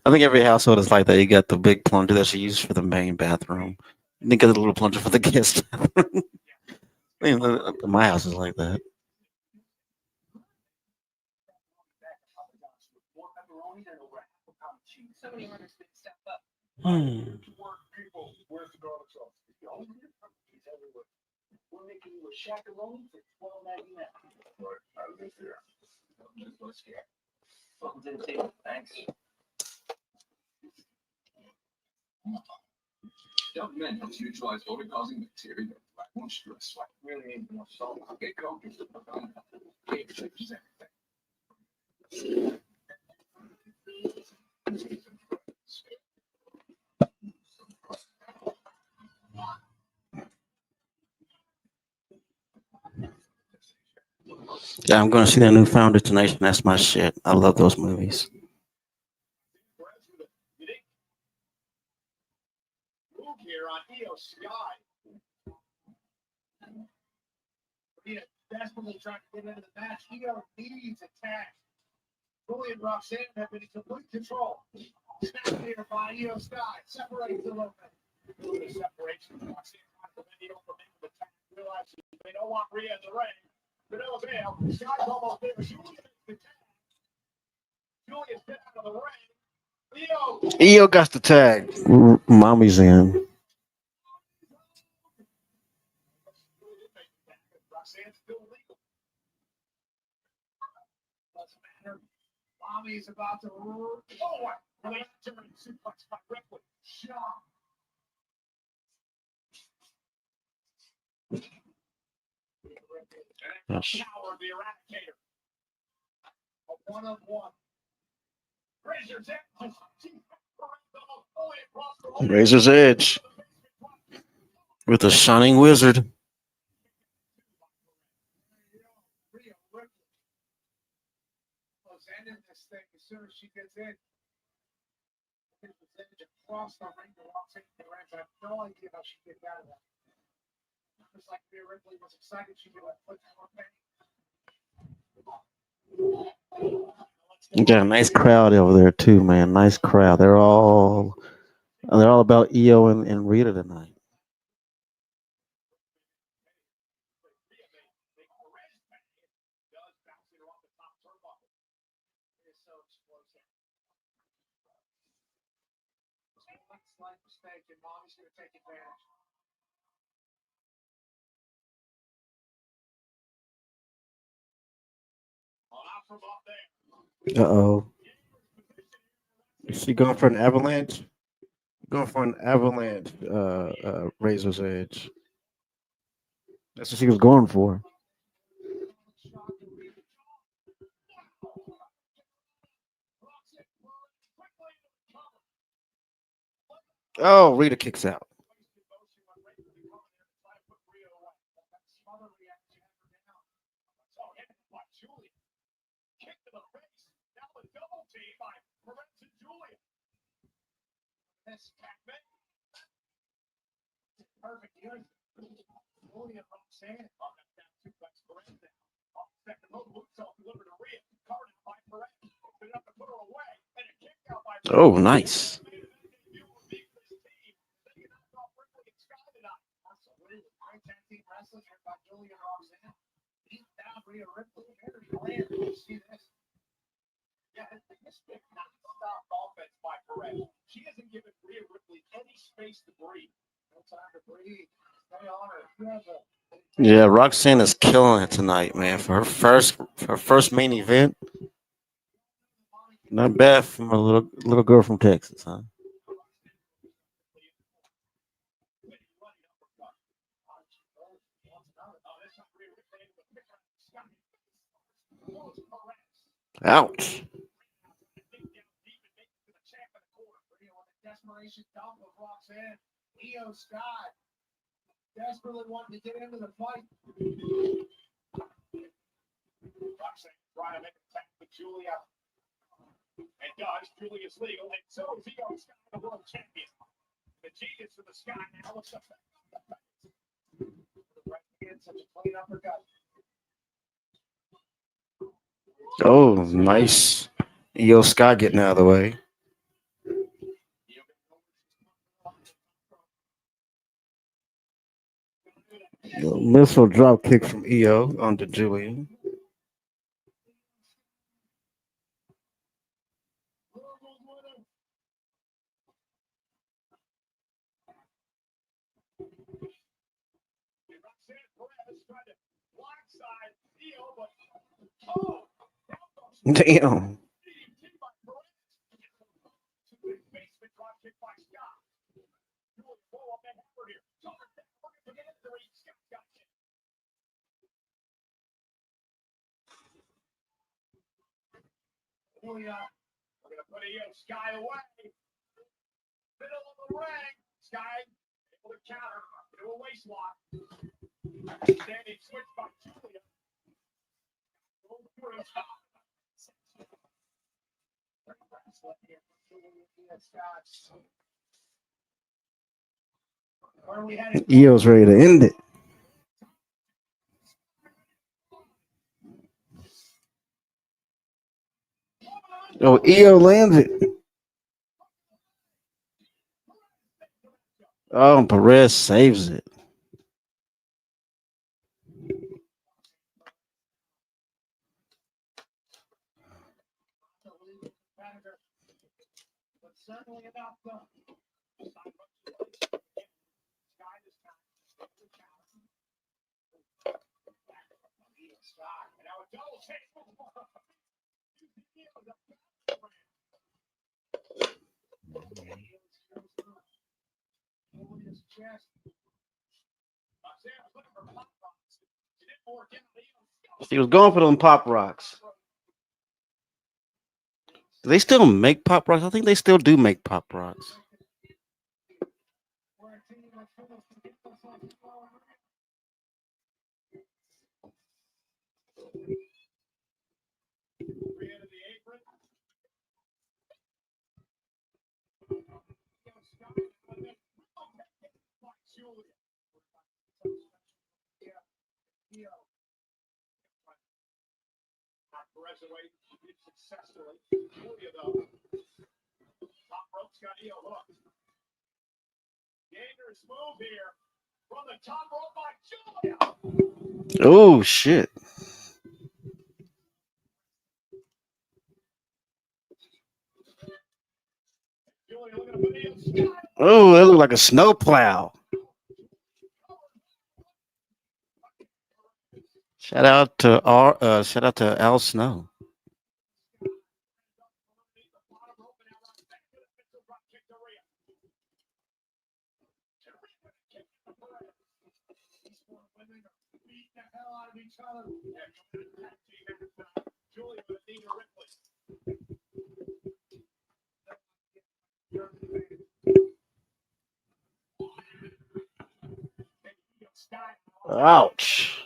I think every household is like that. You got the big plunger that you use for the main bathroom. And you got a little plunger for the guest bathroom. I mean, my house is like that. Hmm. Yeah, I'm going to see that new Found Detonation. That's my shit. I love those movies. Io Sky. Rhea desperately trying to get into the match. Io needs attack. Julie and Roxanne have been in complete control. Snap here by Io Sky. Separates a little bit. A little bit of separation. Roxanne trying to prevent Io from making the attack. Realizes they don't want Rhea in the ring. Vanilla Veil. Sky's almost there. Julia makes the tag. Julia's get out of the ring. Io got the tag. Mommy's in. Roxanne's still legal. Doesn't matter. Mommy's about to really turn suplex by Ripley. Shot. Yes. Power of the Eradicator. A one-on-one. Razor's Edge. Razor's Edge with a shining wizard. Rhea Ripley was ending this thing as soon as she gets in. His percentage across the ring to walk into the ring. I have no idea how she gets out of that. Just like Rhea Ripley was excited, she could put more pain. You got a nice crowd over there too, man. Nice crowd. They're all about Io and Rita tonight. Slight mistake, and Mommy's going to take advantage. Out from up there. Uh-oh. Is she going for an avalanche? Going for an avalanche, Razor's Edge. That's what she was going for. Oh, Rita kicks out. Perfect. Julia Roxanne. Suplex Perez now. Second low moonsault delivered to Rhea. Covered by Perez. Opened up and put her away. And a kick out by Perez. Oh, nice. Wrestlers by Julia Roxanne. Beat down Rhea Ripley. You see this? Yeah, this big non-stop offense by Perez. She hasn't given Rhea Ripley any space to breathe. No time to breathe. Stay on her. Yeah, Roxanne is killing it tonight, man. For her first main event. Not bad from a little girl from Texas, huh? Ouch. Desperation dump of Roxanne. Io Sky desperately wanting to get into the fight. Roxanne trying to make a attack with Julia. And does. Julia's legal. And so is Io Sky, the world champion. The genius of the Sky now. What's up? Such a clean uppercut. Oh, nice. Io Sky getting out of the way. Missile drop kick from Io onto Julia. Damn. Julia, we're going to put Io Sky away. Middle of the ring. Sky able to counter. Do a waist lock. Standing switch by Julia. EO's ready to end it. Oh, EO lands it. Oh, and Perez saves it. He was going for them pop rocks. Do they still make pop rocks? I think they still do make pop rocks. Oh shit! Oh, that looked like a snowplow. Shout out to Al Snow. Ouch!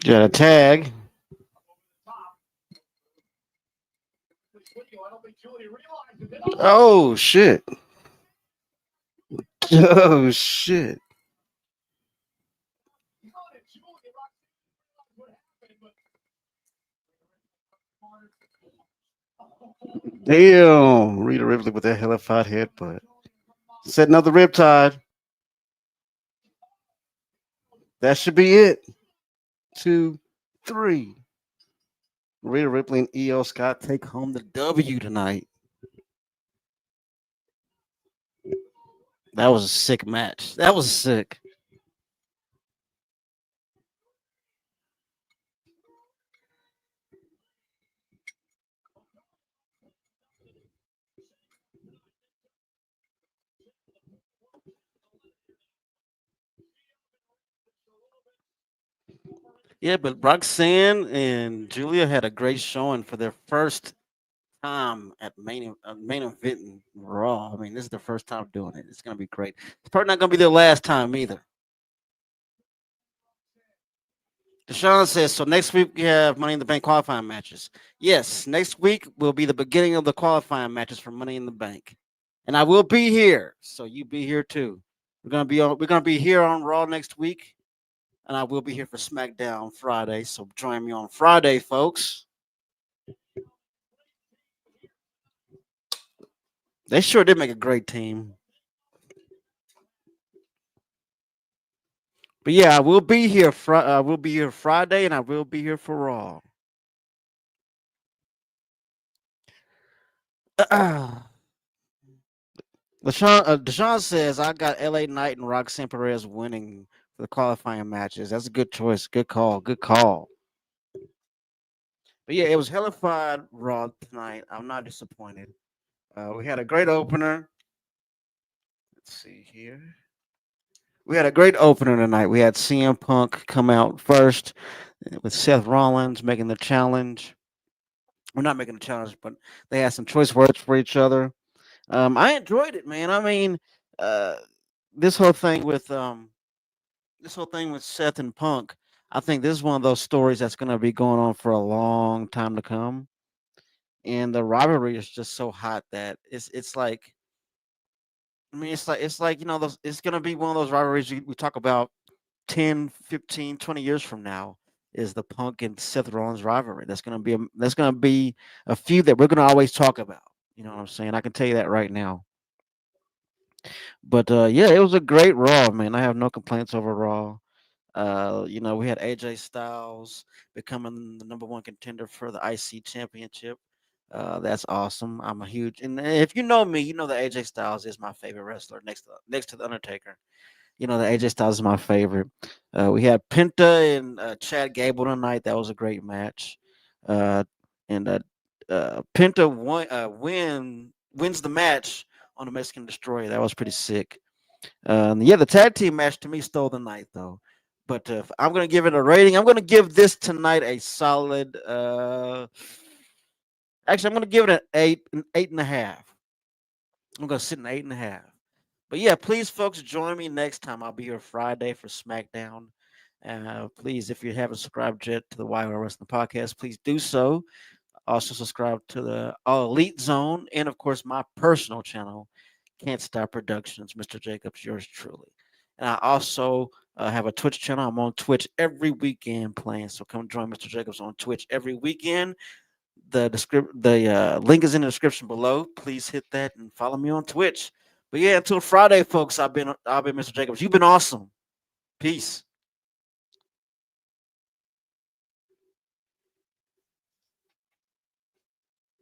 Got a tag. Oh shit! Oh shit! Damn! Rita Ripley with that hellified headbutt. Setting up the riptide. That should be it. 2, 3. Rhea Ripley and EO Scott take home the W tonight. That was a sick match. That was sick. Yeah, but Roxanne and Julia had a great showing for their first time at main event in Raw. I mean, this is their first time doing it. It's gonna be great. It's probably not gonna be their last time either. Deshaun says so. Next week we have Money in the Bank qualifying matches. Yes, next week will be the beginning of the qualifying matches for Money in the Bank, and I will be here. So you be here too. We're gonna be here on Raw next week, and I will be here for SmackDown Friday. So join me on Friday, folks. They sure did make a great team. But yeah, I will be here. I will be here Friday, and I will be here for Raw. Deshaun says I got LA Knight and Roxanne Perez winning for the qualifying matches. That's a good choice. Good call. Good call. But yeah, it was hellified Raw tonight. I'm not disappointed. We had a great opener. Let's see here. We had a great opener tonight. We had CM Punk come out first with Seth Rollins making the challenge. We're not making a challenge, but they had some choice words for each other. I enjoyed it, man. I mean, uh, this whole thing with Seth and Punk. I think this is one of those stories that's going to be going on for a long time to come. And the rivalry is just so hot that it's like, I mean, it's like those, it's going to be one of those rivalries we talk about 10, 15, 20 years from now, is the Punk and Seth Rollins rivalry. That's going to be a feud that we're going to always talk about. You know what I'm saying? I can tell you that right now. But yeah, it was a great Raw, man. I have no complaints over Raw. We had AJ Styles becoming the number one contender for the IC Championship. That's awesome. I'm a huge, and if you know me, you know that AJ Styles is my favorite wrestler next to the Undertaker. You know that AJ Styles is my favorite. We had Penta and Chad Gable tonight. That was a great match. Uh, and Penta wins the match on the Mexican Destroyer. That was pretty sick. Yeah, the tag team match to me stole the night though. But if I'm gonna give it a rating, I'm gonna give this tonight a solid. Actually, I'm gonna give it an 8.5. I'm gonna sit an 8.5. But yeah, please, folks, join me next time. I'll be here Friday for SmackDown. Please, if you haven't subscribed yet to the Wild Wrestling Podcast, please do so. Also, subscribe to the All Elite Zone and, of course, my personal channel, Can't Stop Productions, Mr. Jacobs, yours truly. And I also have a Twitch channel. I'm on Twitch every weekend playing. So come join Mr. Jacobs on Twitch every weekend. The link is in the description below. Please hit that and follow me on Twitch. But yeah, until Friday, folks, I've been Mr. Jacobs. You've been awesome. Peace.